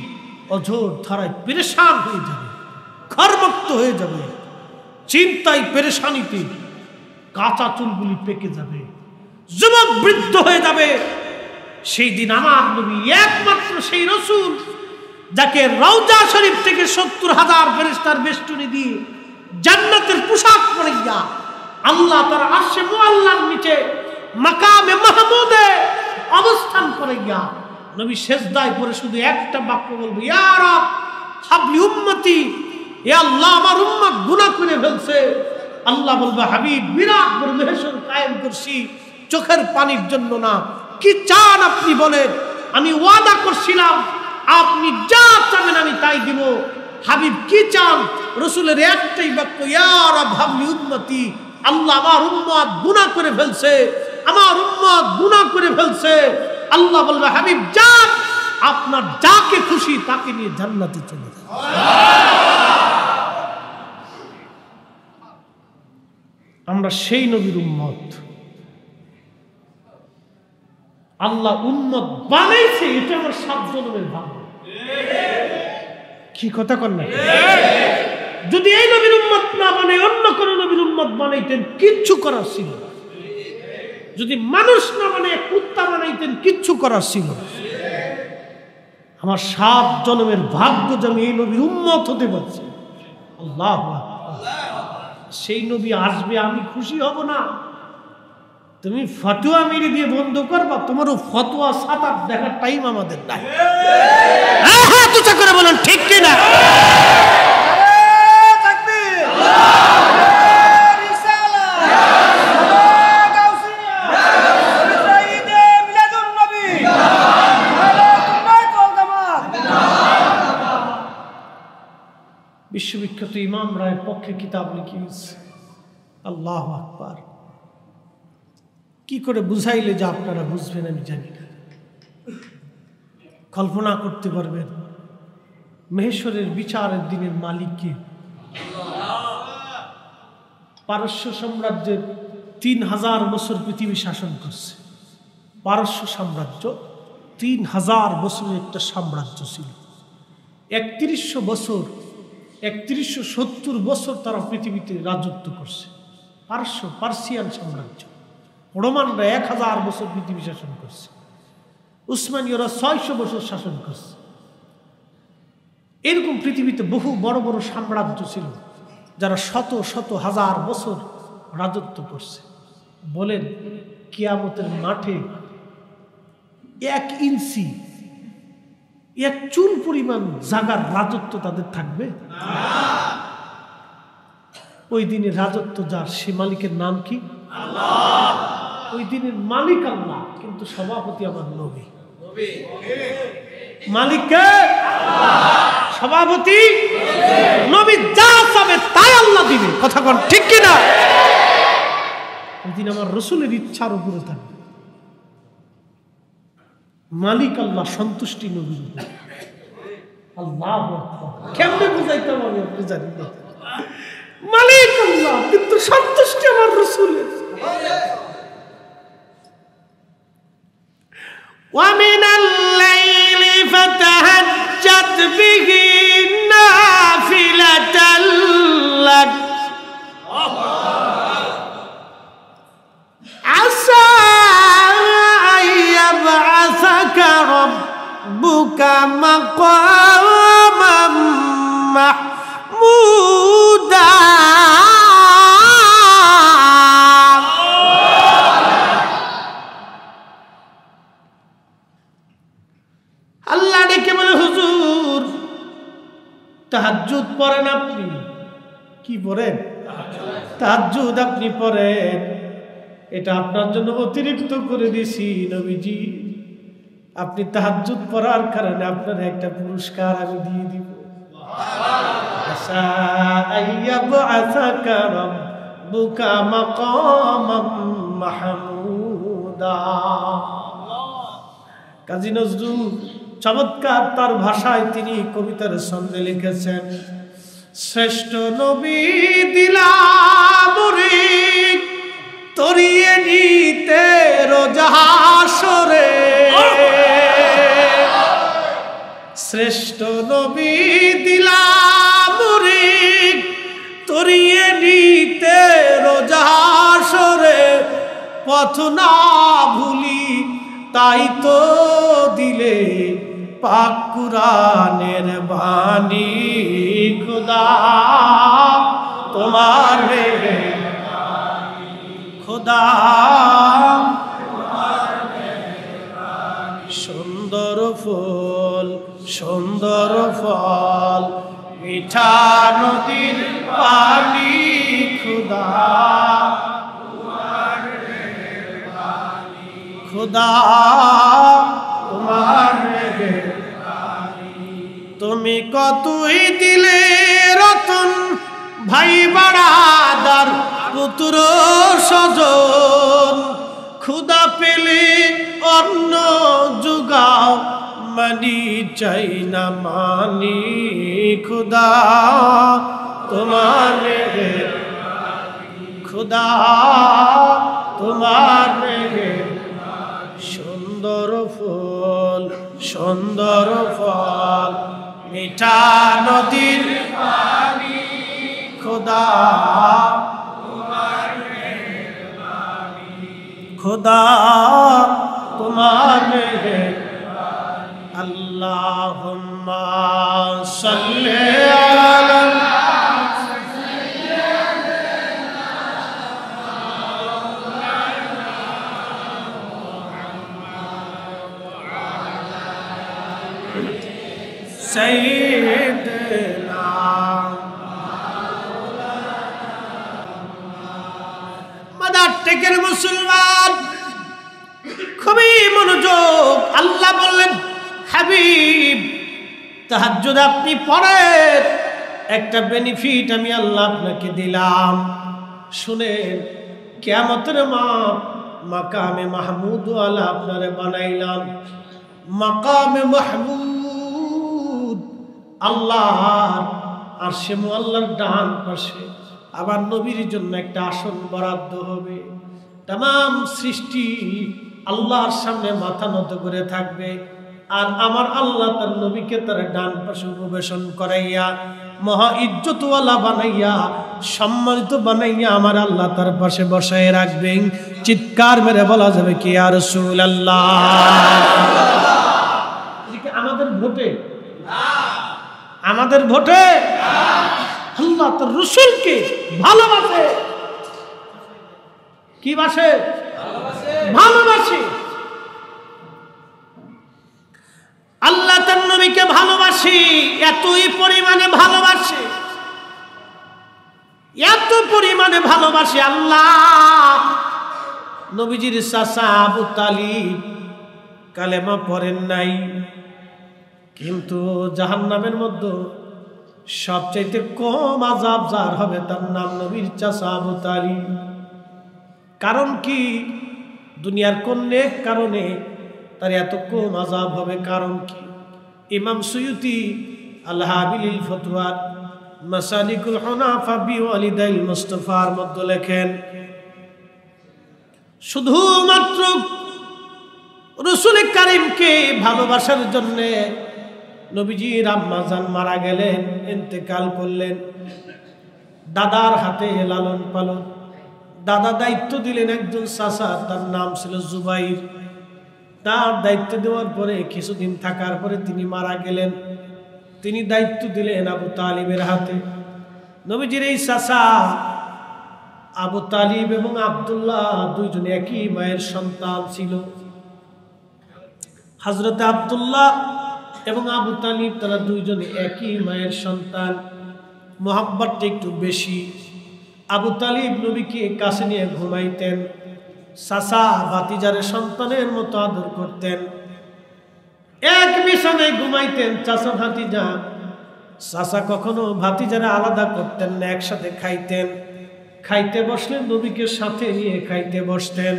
অঝোর ধারায় পেরেশান হয়ে যাবে, ঘরমুক্ত হয়ে যাবে, চিন্তায় পেরেশানিতে কাঁচা চুলগুলি পেকে যাবে, যুবক বৃদ্ধ হয়ে যাবে। সেই দিন আমার নবী একমাত্র সেই রাসূল যাকে রওজা শরীফ থেকে ৭০,০০০ ফেরেশতার বেষ্টনী দিয়ে জান্নাতের পোশাক পরাইয়া আল্লাহ তার আরশে মুআল্লার নিচে মাকামে মাহমুদে অবস্থান করাইয়া নবী সেজদায় পড়ে শুধু একটা বাক্য বলবে, ইয়া রাব হাবলি উম্মতি, হে আল্লাহ আমার উম্মত গুনাহ করে ফেলছে। আল্লাহ বলবে, হাবিব বিরাট বড় মেহসর কায়েম করছি চোখের পানির জন্য না, কি চান আপনি বলেন, আমি ওয়াদা করছিলাম আপনি যা চাবেন আমি তাই দিব। হাবিব কি চান? রাসূলের একটাই বাক্য, ইয়া রাব হাবলি উম্মতি, আল্লাহ আমার উম্মত গুনাহ করে ফেলছে, আমার উম্মত গুনাহ করে ফেলছে। আল্লাহ বলবে, হাবিব যান, আপনার যাকে খুশি তাকে নিয়ে জান্নাতে চলে যান। আমরা সেই নবীর উম্মত, আল্লাহ উম্মত বানাইছে, এটা আমার 7 জন্মের ভাগ্য। কি কথা কন না? যদি এই নবীর উম্মত না বানাই অন্য কোন নবীর উম্মত বানাইতেন কিচ্ছু করার ছিল না। যদি মানুষ না বানাই কুত্তা বানাইতেন কিচ্ছু করার ছিল না। আমার 7 জন্মের ভাগ্য যে আমি এই নবীর উম্মত হতে পারছি। আল্লাহু আকবার। সেই নবী আসবে, আমি খুশি হব না? তুমি ফতোয়া মেরে দিয়ে বন্ধ করবা, তোমারও ফতোয়া সাতার দেখার টাইম আমাদের নাই। হ্যাঁ তুচা করে বলেন ঠিক কিনা? বিশ্ববিখ্যাত ইমাম রায়ের পক্ষে কিতাব লিখিয়েছে। আল্লাহু আকবার। কি করে বুঝাইলে যে আপনারা বুঝবেন আমি জানি না। কল্পনা করতে পারবেন মহেশ্বরের বিচারের দিনের মালিক কে? পারস্য সাম্রাজ্যের 3000 বছর পৃথিবী শাসন করছে। পারস্য সাম্রাজ্য 3000 বছরের একটা সাম্রাজ্য ছিল। 3100 বছর 3170 বছর তারা পৃথিবীতে রাজত্ব করছে। পার্সিয়ান সাম্রাজ্য। রোমানরা 1000 বছর পৃথিবী শাসন করছে। উসমানীয়রা 600 বছর শাসন করছে। এরকম পৃথিবীতে বহু বড় বড় সাম্রাজ্য ছিল যারা শত শত হাজার বছর রাজত্ব করছে। বলেন কিয়ামতের মাঠে 1 ইঞ্চি 1 চুল পরিমাণ জায়গার রাজত্ব তাদের থাকবে? ওই দিনের রাজত্ব যার, সে মালিকের নাম কি? আল্লাহ। ওই দিনের মালিক আল্লাহ, কিন্তু সভাপতি আমার নবী। মালিক কে? আল্লাহ। সভাপতি নবী। যা চাবে তাই আল্লাহ দিবে। কথা কোন ঠিক কিনা? ওই দিন আমার রাসূলের ইচ্ছার উপরে থাকবে। মালিক আল্লাহ, সন্তুষ্টি নবী। আল্লাহু আকবার। কেমনে বুঝাইতে হবে আপনি জানেন না? মালিক আল্লাহ কিন্তু সন্তুষ্টি আমার রাসূলের। وَمِنَ اللَّيْلِ فَتَهَجَّدْ بِهِ نَافِلَةً لَكَ عَسَى أَن يَبْعَثَكَ رَبُّكَ مَقَامًا তাহাজ্জুদ পড়েন আপনি, কি পড়েন? তাহাজ্জুদ আপনি পড়েন, এটা আপনার জন্য অতিরিক্ত করে দিছি নবীজি। আপনি তাহাজ্জুদ পড়ার কারণে আপনার একটা পুরস্কার আমি দিয়ে দিব। আসা আইয়াবআসাকা রাব্বুকা মাকামাম মাহমুদা। কাজী নজরুল চমৎকার তার ভাষায় তিনি কবিতার ছন্দে লিখেছেন, শ্রেষ্ঠ নবী দিলাম তরিয়ে নিতে রোজাহাসরে, শ্রেষ্ঠ নবী দিলাম তরিয়ে নিতে রোজাহাসরে, পথ না ভুলি তাই তো দিলে পাক কুরআনের বাণী। খোদা তোমার খোদা সুন্দর ফুল সুন্দর ফল মিঠা নদীর পানি, খোদা খোদা তোমার তুমি কতই দিলে রতন ভাই বাড়াদার পুত্র স্বজন, ক্ষুদা পেলে অন্ন জুগাও মানি চাই না মানি, খোদা তোমার খোদা তোমার সুন্দর ফুল সুন্দর ফল মিঠা নদীর পানি, খোদা খোদা তোমার আল্লাহুম্মা সাল্লি আলা সাইয়্যিদিনা মাদার টেকের মুসলমান, খুবই মনোযোগ। আল্লাহ বললেন, হাবিব তাহাজ্জুদ আপনি পড়েন, একটা বেনিফিট আমি আল্লাহ আপনাকে দিলাম। শুনেন, কিয়ামতের মাকামে মাহমুদ ওয়ালা আপনারে বানাইলাম। মাকামে মাহমুদ আল্লাহর আরশে মুআল্লার ডান পাশে আবার নবীর জন্য একটা আসন বরাদ্দ হবে। তামাম সৃষ্টি আল্লাহর সামনে মাথা নত করে থাকবে, আর আমার আল্লাহ তার নবীকে তার ডান পাশে উপবেশন করাইয়া মহা ইজ্জতওয়ালা বানাইয়া সম্মানিত বানাইয়া আমার আল্লাহ তার পাশে বসায় রাখবেন। চিৎকার মেরে বলা যাবে কি ইয়া রাসূলুল্লাহ। আমাদের ভোটে আমাদের ভোটে আল্লাহ তার রাসূলকে ভালোবাসে। কি বাসে? ভালোবাসে। আল্লাহ তার নবীকে ভালোবাসে, এতই পরিমাণে ভালোবাসে, এত পরিমাণে ভালোবাসে আল্লাহ নবীজির চাচা আবু তালিব কালেমা পড়েন নাই, কিন্তু জাহান্নামের মধ্যে সবচাইতে কম আযাব যার হবে তার নাম নবীর চাচা আবু তালিব। কারণ কি? দুনিয়ার কোন নেক কারণে তার এত কম আযাব হবে? কারণ কি? ইমাম সুয়ুতি আল হাবিলিল ফতওয়া মাসালিকুল হুনাফা বিওয়ালিদাইল মুস্তাফার মধ্যে লেখেন, শুধুমাত্র রাসূল কারীমকে ভালোবাসার জন্য নবীজির আম্মা জান মারা গেলেন, ইন্তেকাল করলেন। দাদার হাতে লালন পালন, দাদা দায়িত্ব দিলেন একজন চাচা, তার নাম ছিল জুবাইর। তার দায়িত্ব দেওয়ার পরে কিছুদিন থাকার পরে তিনি মারা গেলেন। তিনি দায়িত্ব দিলেন আবু তালিবের হাতে। নবীজির এই চাচা আবু তালিব এবং আব্দুল্লাহ দুইজনে একই মায়ের সন্তান ছিল। হযরত আব্দুল্লাহ এবং আবু তালিব তারা দুইজনে একই মায়ের সন্তান, মোহাব্বতটা একটু বেশি। আবু তালিব নবীকে কাছে নিয়ে ঘুমাইতেন, চাচা ভাতিজারে সন্তানের মতো আদর করতেন, এক বিছানায় ঘুমাইতেন চাচা ভাতিজা। চাচা কখনো ভাতিজারে আলাদা করতেন না, একসাথে খাইতেন। খাইতে বসলে নবীকে সাথে নিয়ে খাইতে বসতেন,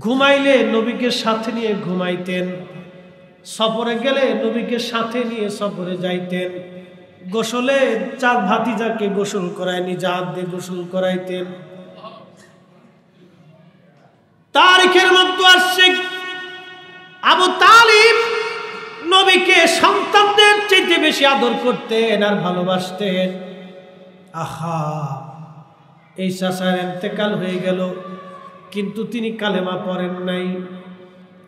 ঘুমাইলে নবীকে সাথে নিয়ে ঘুমাইতেন, সফরে গেলে নবীকে সাথে নিয়ে সফরে যাইতেন। গোসলে চার ভাতিজাকে গোসল করায় নিজ হাত দিয়ে গোসল করাইতেন। তারিখের মধ্যে আসছে আবু তালিব নবীকে সন্তানদের চাইতে বেশি আদর করতেন আর ভালোবাসতেন। আহা, এই চাচার ইন্তেকাল হয়ে গেল, কিন্তু তিনি কালেমা পড়েন নাই।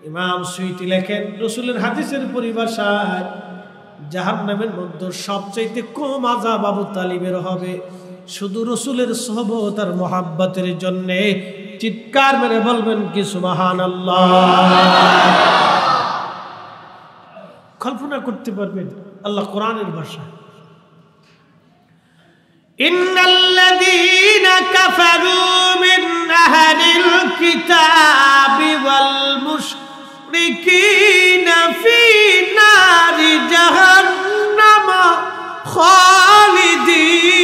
ইমাম সুয়ুতি লেখেন, রাসূলের হাদিসের পরিভাষায় জাহান্নামের মধ্যে সবচাইতে কম আযাব আবু তালিবের হবে, শুধু রাসূলের সুহবত আর মুহাব্বতের জন্য। চিৎকার মেরে বলবেন কি সুবহানাল্লাহ। কল্পনা করতে পারবেন আল্লাহ কোরআনের ভাষা, ইন্নাল্লাযীনা কাফারু মিন আহলিল কিতাবি ওয়াল মুশরিকিনা ফী নারি জাহান্নাম খালিদিন।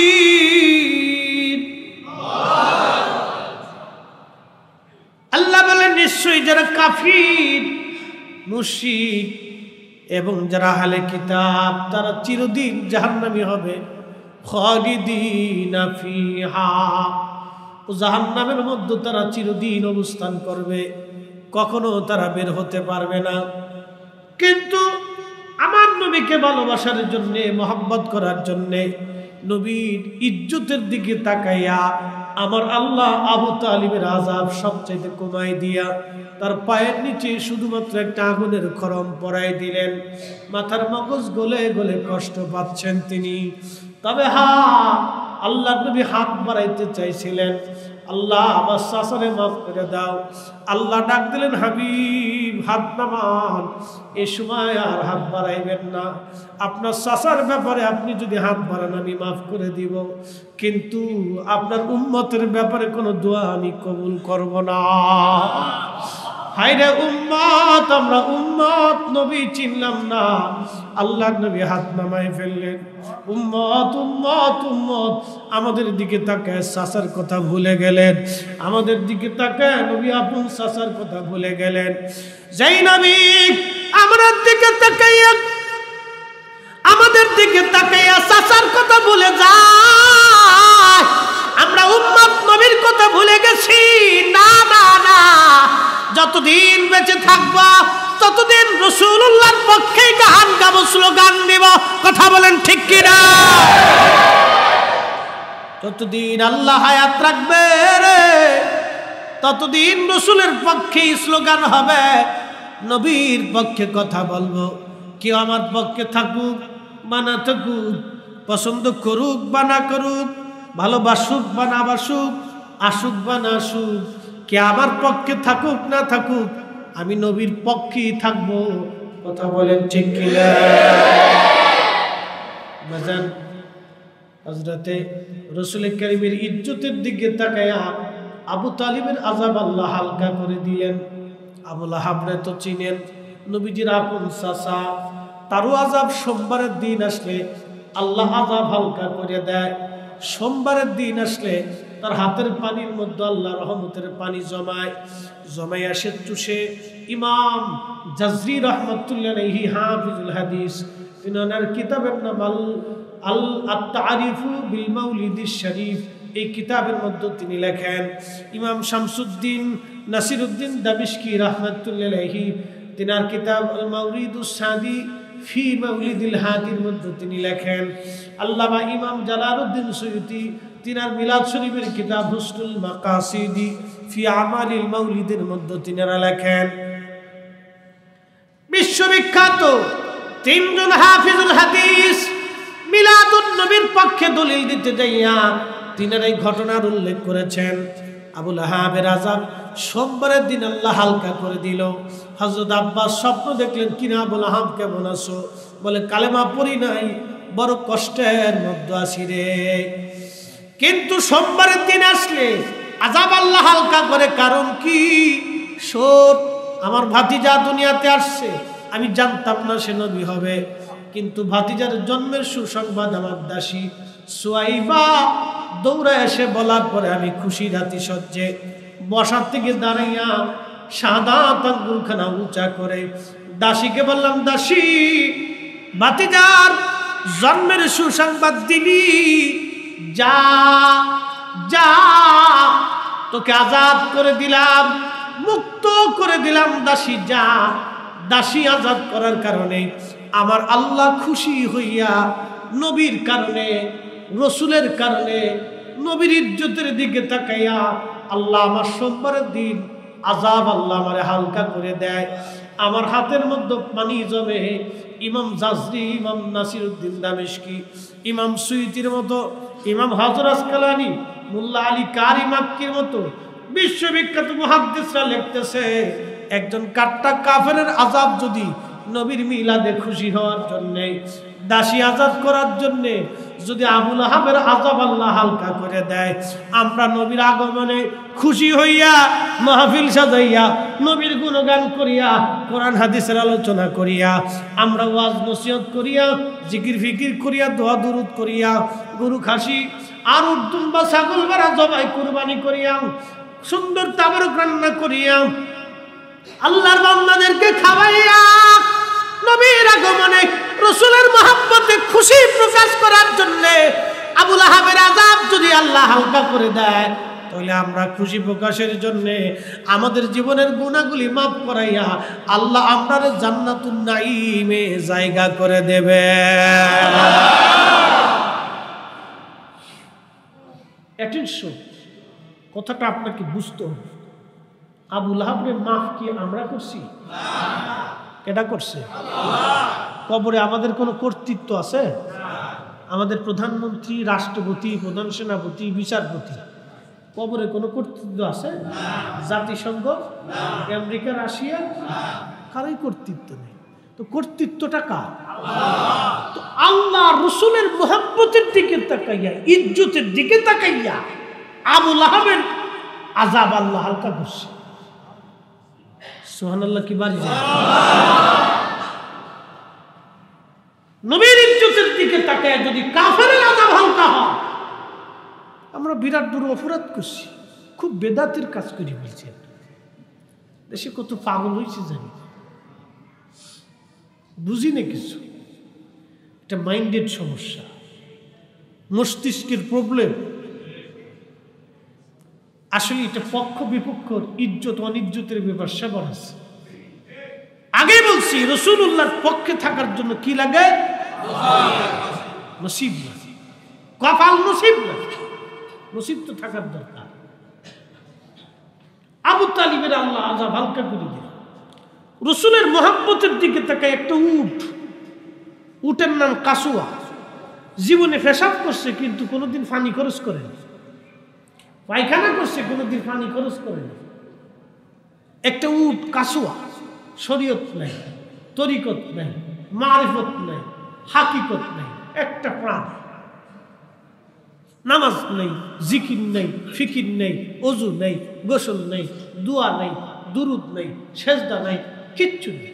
আল্লাহ বলেন, নিশ্চয়ই যারা কাফির, মুশরিক এবং যারা আহলে কিতাব তারা চিরদিন জাহান্নামী হবে। খালিদিনা ফিহা, জাহান্নামের মধ্যে তারা চিরদিন অবস্থান করবে, কখনো তারা বের হতে পারবে না। কিন্তু আমার নবীকে ভালোবাসার জন্য, মহব্বত করার জন্য, নবীর ইজ্জতের দিকে তাকাইয়া আমার আল্লাহ আবু তালিবের আযাব সবচেয়ে কমাই দিয়া তার পায়ের নিচে শুধুমাত্র একটা আগুনের খরম পরাই দিলেন। মাথার মগজ গলে গলে কষ্ট পাচ্ছেন তিনি। তবে আল্লাহ নবী হাত বাড়াইতে চাইছিলেন, আল্লাহ আমার চাচারে মাফ করে দাও। আল্লাহ ডাক দিলেন, হাবিব হাত নামান, এ সময় আর হাত বাড়াইবেন না। আপনার চাচার ব্যাপারে আপনি যদি হাত বাড়ান আমি মাফ করে দিব, কিন্তু আপনার উম্মতের ব্যাপারে কোনো দোয়া আমি কবুল করব না। হায়রে উম্মত, আমরা উম্মত, নবী চিনলাম না। আল্লাহ নবী হাত নামাই ফেললেন। উম্মত উম্মত উম্মত, আমাদের দিকে তাকায় চাচার কথা ভুলে গেলেন, আমাদের দিকে তাকায় নবী আপন চাচার কথা ভুলে গেলেন। যেই নবী আমাদের দিকে তাকাইয়া, আমাদের দিকে তাকাইয়া চাচার কথা ভুলে যায়, আমরা উম্মত নবীর কথা ভুলে গেছি। না না না, যতদিন বেঁচে থাকবো ততদিন রাসূলুল্লাহর পক্ষে গান গাবো, স্লোগান দিব। কথা বলেন ঠিক কিনা? যতদিন আল্লাহ হায়াত রাখবে রে, ততদিন রাসূলের পক্ষে স্লোগান হবে, নবীর পক্ষে কথা বলবো। কেউ আমার পক্ষে থাকুক বা না থাকুক, পছন্দ করুক বা না করুক, ভালোবাসুক বা না বাসুক, আসুক বা না আসুক, কে আমার পক্ষে থাকুক না থাকুক, আমি নবীর পক্ষেই থাকবো। কথা বলেন ঠিক কিনা? বাজান, হযরতে রাসূল কারীমের ইজ্জতের দিকে তাকায়া আবু তালিবের আযাব আল্লাহ হালকা করে দিলেন। আবু লাহাবরে তো চিনেন, নবীজির আপন চাচা, তারও আযাব সোমবারের দিন আসলে আল্লাহ আযাব হালকা করে দেয়। সোমবারের দিন আসলে তার হাতের পানির মধ্যে আল্লাহ রহমতের পানি জমায়, জমায় আসে চুষে। ইমাম জাজরি রহমতুল্লাহ আলাইহি হাফিজুল হাদিস, তিনার কিতাবের নাম আল আত-তারিফু বিল মাউলিদিশ শরীফ। এই কিতাবের মধ্যে তিনি লেখেন, ইমাম শামসুদ্দিন নাসিরউদ্দিন দামিশকি রহমতুল্লাহ আলাইহি তিনার কিতাব আল মাউরিদুস সাদি ফি মাউলিদিল হাদির মধ্যে তিনি লেখেন। আল্লামা ইমাম জালালউদ্দিন সুয়ুতি তিনার মিলাদ শরীফের কিতাব হুসনুল মাকাসিদি ফি আমালিল মাউলিদের মধ্যে তিনারা লেখেন। বিশ্ববিখ্যাত তিনজন হাফিজুল হাদিস মিলাদুন নবীর পক্ষে দলিল দিতে যাইয়া তিনার এই ঘটনার উল্লেখ করেছেন। আবু লাহাবের আযাব সোমবারের দিন আল্লাহ হালকা করে দিল। হযরত আব্বাস স্বপ্ন দেখলেন, কিনা বলে হাম কেমন আছো? বলে কালেমা পড়ি নাই, বড় কষ্টের মধ্যে আছি রে। কিন্তু সোমবারের দিন আসলে আযাব আল্লাহ হালকা করে। কারণ কি? শোন, আমার ভাতিজা দুনিয়াতে আসছে, আমি জানতাম না সে নবী হবে, কিন্তু ভাতিজার জন্মের সুসংবাদ আমার দাসী সুয়াইবা দৌড়ে এসে বলার পরে আমি খুশি রাতি সজ্জে বসার থেকে দাঁড়াইয়া শাহাদাত আঙ্গুলখানা উঁচা করে দাসীকে বললাম, দাসী, ভাতিজার জন্মের সুসংবাদ দিলি, যা যা, তোকে আজাদ করে দিলাম, মুক্ত করে দিলাম, দাসী যা। দাসী আজাদ করার কারণে আমার আল্লাহ খুশি হইয়া নবীর কারণে, রসুলের কারণে, নবীর ইজ্জতের দিকে তাকাইয়া আল্লাহ আমার সোমবারের দিন আযাব আল্লাহ আমারে হালকা করে দেয়। আমার হাতের মধ্যে পানি জমে। ইমাম জাজরি, ইমাম নাসিরউদ্দিন দামেশকি, ইমাম সুয়ুতির মতো, ইমাম হাজর আসকালানি, মোল্লা আলী কারি মাক্কির মতো বিশ্ববিখ্যাত মুহাদ্দিসরা লিখতেছে, একজন কাট্টা কাফেরের আযাব যদি নবীর মিলাদে খুশি হওয়ার জন্যে, দাসী আজাদ করার জন্যে যদি আবু লাহাবের আযাব আল্লাহ হালকা করে দেয়, আমরা নবীর আগমনে খুশি হইয়া মাহফিল সাজাইয়া নবীর গুণগান করিয়া কোরআন হাদিসের আলোচনা করিয়া আমরা ওয়াজ নসিহত করিয়া জিকির ফিকির করিয়া দোয়া দুরুদ করিয়া গরু খাসি আর উদ্দুম বা ছাগল ভেড়া জবাই কুরবানি করিয়া সুন্দর তাবারক রান্না করিয়া আল্লাহর বান্দাদেরকে খাওয়াইয়া নবীর আগমনে রাসূলের মহব্বতে খুশি প্রকাশ করার জন্য আবু লাহাবের আযাব যদি আল্লাহ হালকা করে দেয়, তাহলে আমরা খুশি প্রকাশের জন্য আমাদের জীবনের গুনাহগুলি মাফ করাইয়া আল্লাহ আমাদের জান্নাতুন নাঈমে জায়গা করে দেবে। অ্যাটেনশন, কথাটা আপনাকে বুঝতে হবে। আবু লাহাবের মাফ কি আমরা করছি? কেডা করছে? কবরে আমাদের কোনো কর্তৃত্ব আছে? আমাদের প্রধানমন্ত্রী, রাষ্ট্রপতি, প্রধান সেনাপতি, বিচারপতি, কবরে কোনো কর্তৃত্ব আছে? জাতিসংঘ, আমেরিকা, রাশিয়া, কারোই কর্তৃত্ব নেই। তো কর্তৃত্বটা কার? তো আল্লাহ রসুলের মুহাব্বতের দিকে তাকাইয়া, ইজ্জতের দিকে তাকাইয়া আবু লাহাবের আযাব আল্লাহ হালকা করছে। সুবহানাল্লাহ কি বাড়ি যায়। নবীর ইজ্জতের দিকে তাকায় যদি কাফেরের আযাব হালকা হয়, আমরা বিরাট বড় অপরাধ করছি, খুব বেদাতের কাজ করে বলছেন। দেশে কত পাগল হয়েছে জানি, বুঝি না কিছু। এটা মাইন্ডেড সমস্যা, মস্তিষ্কের প্রবলেম। আসলে এটা পক্ষ বিপক্ষ, ইজ্জত অনিজ্জতের ব্যাপার সেবার আছে। আগে বলছি রাসূলুল্লাহর পক্ষে থাকার জন্য কি লাগে? নসিব লাগে, কপাল নসিব লাগে, নসিব তো থাকার দরকার। আবু তালিবের আল্লাহ আযাব হালকা করে দিল। রাসূলের মুহাব্বতের দিকে তাকায় একটা উটের নাম কাসুয়া, জীবনে পেশাব করছে কিন্তু কোনোদিন পানি খরচ করেনি, পায়খানা করছে কোনোদিন পানি খরচ করেনি। একটা উট কাসুয়া, শরীয়ত নাই, তরিকত নাই, মারিফত নাই, হাকিকত নাই, একটা প্রাণ, নামাজ নেই, জিকির নেই, ফিকির নেই, ওযু নেই, গোসল নেই, দোয়া নেই, দুরুদ নেই, সেজদা নাই, কিচ্ছু নেই।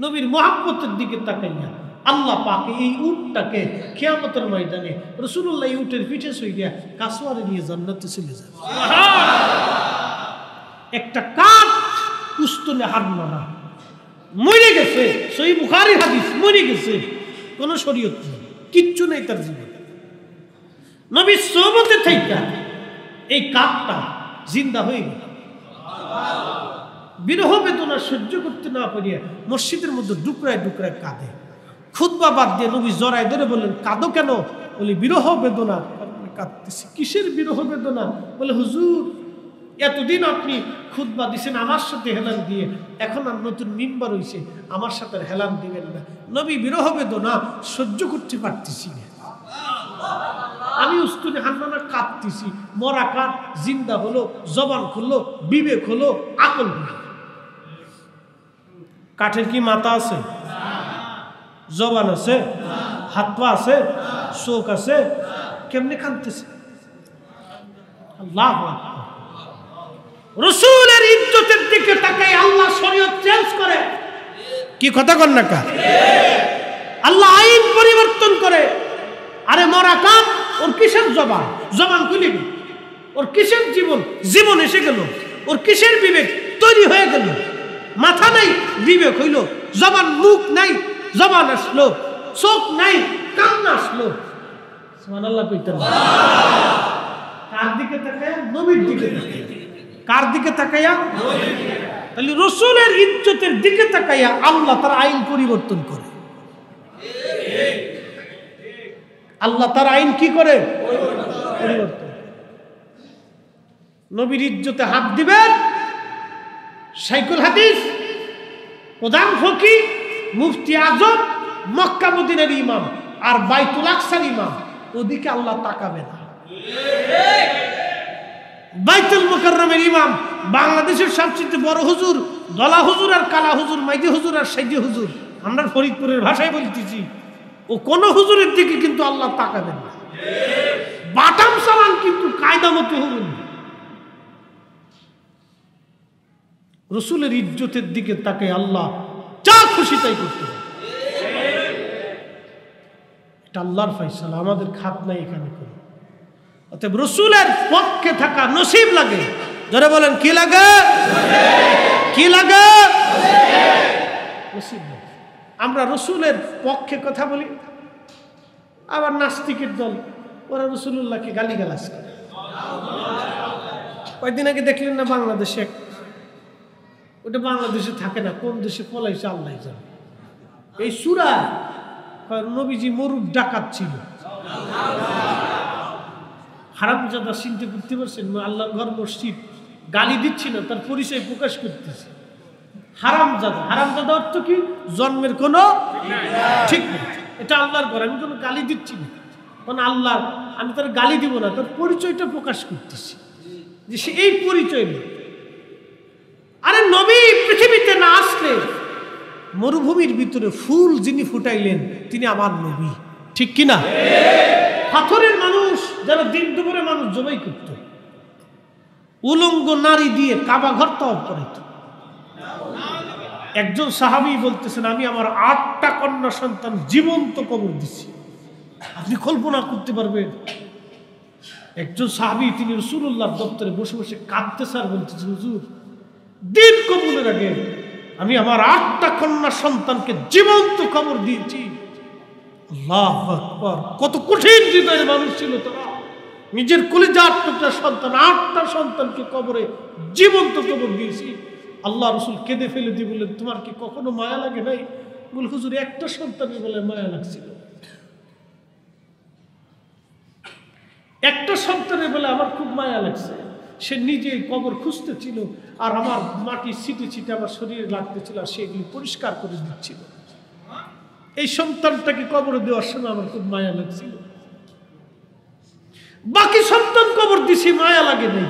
নবীর মুহাব্বতের দিকে তাকাইয়া আল্লাহ পাক এই উটটাকে কিয়ামতের ময়দানে রাসূলুল্লাহ এই উটের পিঠে শুইয়া কাসওয়ারে নিয়ে জান্নাতে চলে যাবে। একটা কাঠ উস্তনে হাত মারা মরে গেছে, সহিহ বুখারীর হাদিস, মরে গেছে, কোনো শরীয়ত নেই, কিচ্ছু নেই তার জীবনে। নবীর সোহবতে থাইকা এই কাঠটা জিন্দা হয়ে গেল। বিরহ বেদনা সহ্য করতে না পারিয়া মসজিদের মধ্যে ডুকরায় ডুকরায় কাঁদে। খুতবা বাদ দিয়ে নবী জড়ায় ধরে বললেন, কাঁদো কেন? বলি বিরহ বেদনা। কাঁদতেছি। কিসের বিরহ বেদনা? বলে হুজুর, এতদিন আপনি খুতবা দিছেন আমার সাথে হেলান দিয়ে, এখন আর নতুন মিম্বার হইছে, আমার সাথে হেলান দিবেন না। নবী বিরহ বেদনা সহ্য করতে পারতেছি না। আমি উস্তুনে হান্নানা কাঁদতেছি, মরা কাঠ জিন্দা হলো, জবান খুললো, বিবেক হলো, আকল হলো। কাঠের কি মাথা আছে? জবান আছে? হাত পা আছে? চোখ আছে? কেমনে কাঁদতেছে? আল্লাহু আকবার। রাসূলের ইজ্জতের দিকে তাকায় আল্লাহ শরীয়ত চেঞ্জ করে। কি কথা কন না কা? আল্লাহ আইন পরিবর্তন করে। আরে মরা কাঠ, ওর কিসের জবান? জবান খুলি গেল। ওর কিসের জীবন? জীবন এসে গেল। ওর কিসের বিবেক? তৈরি হয়ে গেল। মাথা নাই, বিবেক হইল। জবান, মুখ নাই, জবান আসলো। চোখ নাই, কান আসলো। সুবহানাল্লাহ কইতেন। কার দিকে তাকায়া? নবীর দিকে তাকায়া। কার দিকে তাকায়া? তাহলে রাসূলের ইজ্জতের দিকে তাকায়া আল্লাহ তার আইন পরিবর্তন করে। আল্লাহ তার আইন কি করে? পরিবর্তন। নবীর ইজ্জতে হাত দিবেন শাইখুল হাদিস, প্রধান ফকিহ, মুফতি আজম, মক্কা মদিনার ইমাম আর বাইতুল আকসার ইমাম, ওদিকে আল্লাহ তাকাবে না। বাইতুল মুকাররমের ইমাম, বাংলাদেশের সবচেয়ে বড় হুজুর, দলা হুজুর আর কালা হুজুর, মাইদি হুজুর আর সাইদি হুজুর, আমরা ফরিদপুরের ভাষায় বলতেছি, ও কোন হুজুরের দিকে কিন্তু আল্লাহ তাকাবেন না। বাটাম চালান কিন্তু কায়দা মতো হবে না। রাসূলের ইজ্জতের দিকে তাকে আল্লাহ যা খুশি তাই করতে হবে। এটা আল্লাহর ফয়সালা, আমাদের খাত নাই এখানে কোনো। অতএব রাসূলের পক্ষে থাকা নসিব লাগে। যারা বলেন কি লাগে? কি লাগে? নসিব লাগে। আমরা রাসূলের পক্ষে কথা বলি, আবার নাস্তিকের দল ওরা রাসূলুল্লাহকে গালিগালাজ করে। কয়েকদিন আগে দেখলেন না বাংলাদেশে, ওটা বাংলাদেশে থাকে না, কোন দেশে পলাইছে আল্লাহ জানে। এই সূরা নবীজি মরুক ডাকাত ছিল। হারামজাদা চিন্তা করতে পারছেন? আল্লাহর ঘর মসজিদ গালি দিচ্ছি না, তার পরিচয় প্রকাশ করতেছে হারামজাদা। হারামজাদা অর্থ কি? জন্মের কোনো ঠিক নেই। এটা আল্লাহর ঘর, আমি কোনো গালি দিচ্ছি না, মানে আল্লাহ, আমি তার গালি দিব না, তার পরিচয়টা প্রকাশ করতেছি যে সে এই পরিচয় নেই। আরে নবী পৃথিবীতে না আসলে মরুভূমির ভিতরে ফুল যিনি ফুটাইলেন তিনি আমার নবী, ঠিক কিনা? পাথরের মানুষ যারা দিন দুপুরে মানুষ জবাই করত, উলঙ্গ নারী দিয়ে কাবা ঘর তওয়াফ করাইত। একজন সাহাবী বলতেছেন, আমি আমার 8টা কন্যা সন্তান জীবন্ত কবর দিছি। আপনি কল্পনা করতে পারবেন? একজন সাহাবী, তিনি রাসূলুল্লাহর দপ্তরে বসে বসে কাঁদতেছে আর বলতেছে, হুজুর দিন কবুলের আগে আমি আমার 8টা কন্যা সন্তানকে জীবন্ত কবর দিয়েছি। আল্লাহু আকবার! কত কঠিন হৃদয়ের মানুষ ছিল তারা। নিজের কলিজার টুকরা সন্তান, 8টা সন্তানকে কবরে জীবন্ত কবর দিয়েছি। আল্লাহ রাসূল কেঁদে ফেলে দিয়ে বললেন, তোমার কি কখনো মায়া লাগে নাই? বলে, হুজুর একটা সন্তানের বলে মায়া লাগছিল, একটা সন্তানের বলে আমার খুব মায়া লাগছে। সে নিজে কবর খুঁজতেছিল আর আমার মাটি ছিটে ছিটে আমার শরীরে লাগতেছিল, আর সেগুলি পরিষ্কার করে দিচ্ছিল। এই সন্তানটাকে কবর দেওয়ার সময় আমার খুব মায়া লাগছিল। বাকি সন্তান কবর দিছি, মায়া লাগে নাই।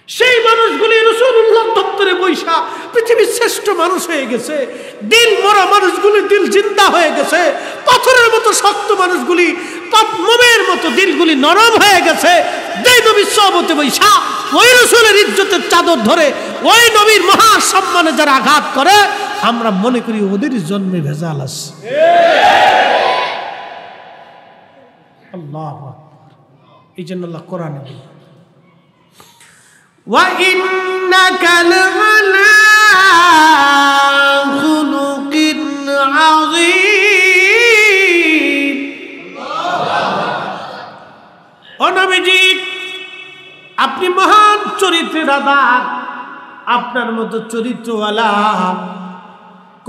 সেই মানুষগুলি রাসূলুল্লাহ দপ্তরে বৈশা পৃথিবীর শ্রেষ্ঠ মানুষ হয়ে গেছে। দিল মরা মানুষগুলি দিল জিন্দা হয়ে গেছে। পাথরের মতো শক্ত মানুষগুলি মোমের মতো দিলগুলি নরম হয়ে গেছে। যেই নবীর সহবতে বৈশা ওই রাসূলের ইজ্জতের চাদর ধরে ওই নবীর মহা সম্মানে যারা আঘাত করে, আমরা মনে করি ওদের জন্মে ভেজাল আছে। আল্লাহু আকবার! এই জন্য আল্লাহ কোরআনে বলেন, وَإِنَّكَ لَعَلَىٰ خُلُقٍ عَظِيمٍ। ও নবীজি, আপনি মহান চরিত্রের আধার। আপনার মতো চরিত্রওয়ালা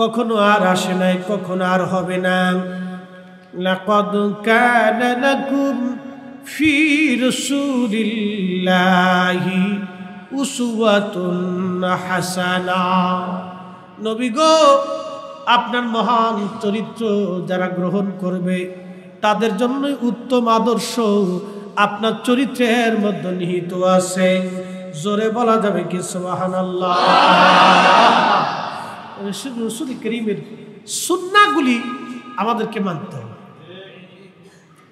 কখনো আর আসে নাই, কখনো আর হবে না। লাকাদ কানা লাকুম ফি রাসূলিল্লাহি উসওয়াতুন হাসানা। নবী গো, আপনার মহান চরিত্র যারা গ্রহণ করবে, তাদের জন্যই উত্তম আদর্শ আপনার চরিত্রের মধ্যে নিহিত আছে। জোরে বলা যাবে কি সুবহানাল্লাহ। রাসূল করিমের সুন্নাহগুলি আমাদেরকে মানতে হবে।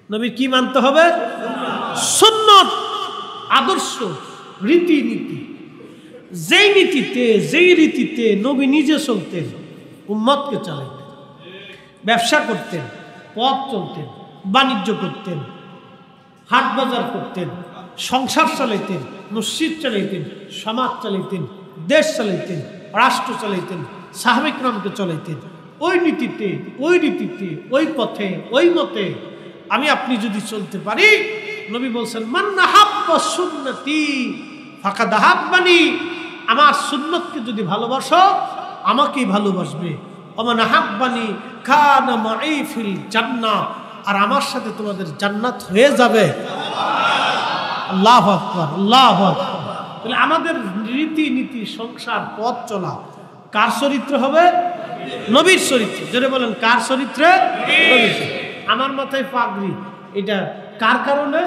নবীর কি মানতে হবে? সুন্নত, আদর্শ, রীতিনীতি। যেই নীতিতে যেই রীতিতে নবী নিজে চলতেন, উম্মতকে চালাইতেন, ব্যবসা করতেন, পথ চলতেন, বাণিজ্য করতেন, হাট বাজার করতেন, সংসার চালাইতেন, মসজিদ চালাইতেন, সমাজ চালাইতেন, দেশ চালাইতেন, রাষ্ট্র চালাইতেন, সাহাবে কিরামকে চালাইতেন। ওই নীতিতে, ওই রীতিতে, ওই পথে, ওই মতে আমি আপনি যদি চলতে পারি, নবী বলছেন মান আহাব্বা সুন্নতি ফাকাদ আহাব্বানি, আমার সুন্নতকে যদি ভালোবাসো আমাকেই ভালোবাসবে। ওমান আহাব্বানি কানা মাই ফিল জান্নাহ, আর আমার সাথে তোমাদের জান্নাত হয়ে যাবে। আল্লাহু আকবার, আল্লাহু আকবার। তাহলে আমাদের রীতিনীতি, সংসার, পথ চলা কার চরিত্র হবে? নবীর চরিত্র। যেটা বলেন কার চরিত্রে? নবীর। আমার মাথায় পাগড়ি, এটা কার কারণে?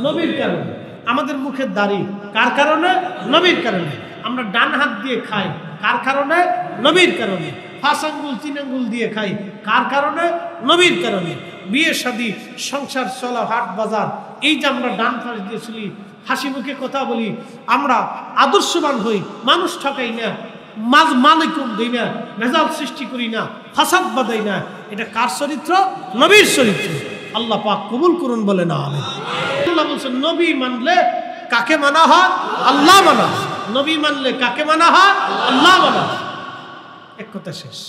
নবীর কারণে। আমাদের মুখের দাড়ি কার কারণে? নবীর কারণে। আমরা ডান হাত দিয়ে খাই কার কারণে? নবীর কারণে। 5 আঙ্গুল 3 আঙ্গুল দিয়ে খাই কার কারণে? নবীর কারণে। বিয়ে শাদী, সংসার চলা, হাট বাজার, এই যে আমরা ডান পাশ দিয়ে চলি, হাসি মুখে কথা বলি, আমরা আদর্শবান হই, মানুষ ঠকাই না, মালিকুম দেই না, ভেজাল সৃষ্টি করি না, ফাসাদ বাঁধাই না, এটা কার চরিত্র? নবীর চরিত্র। আল্লাহ পাক কবুল করুন বলে না আমিন। আল্লাহ বলছেন নবী মানলে কাকে মানা হয়? আল্লাহ মানা। নবী মানলে কাকে মানা হয়? আল্লাহ মানা। এক কথা শেষ।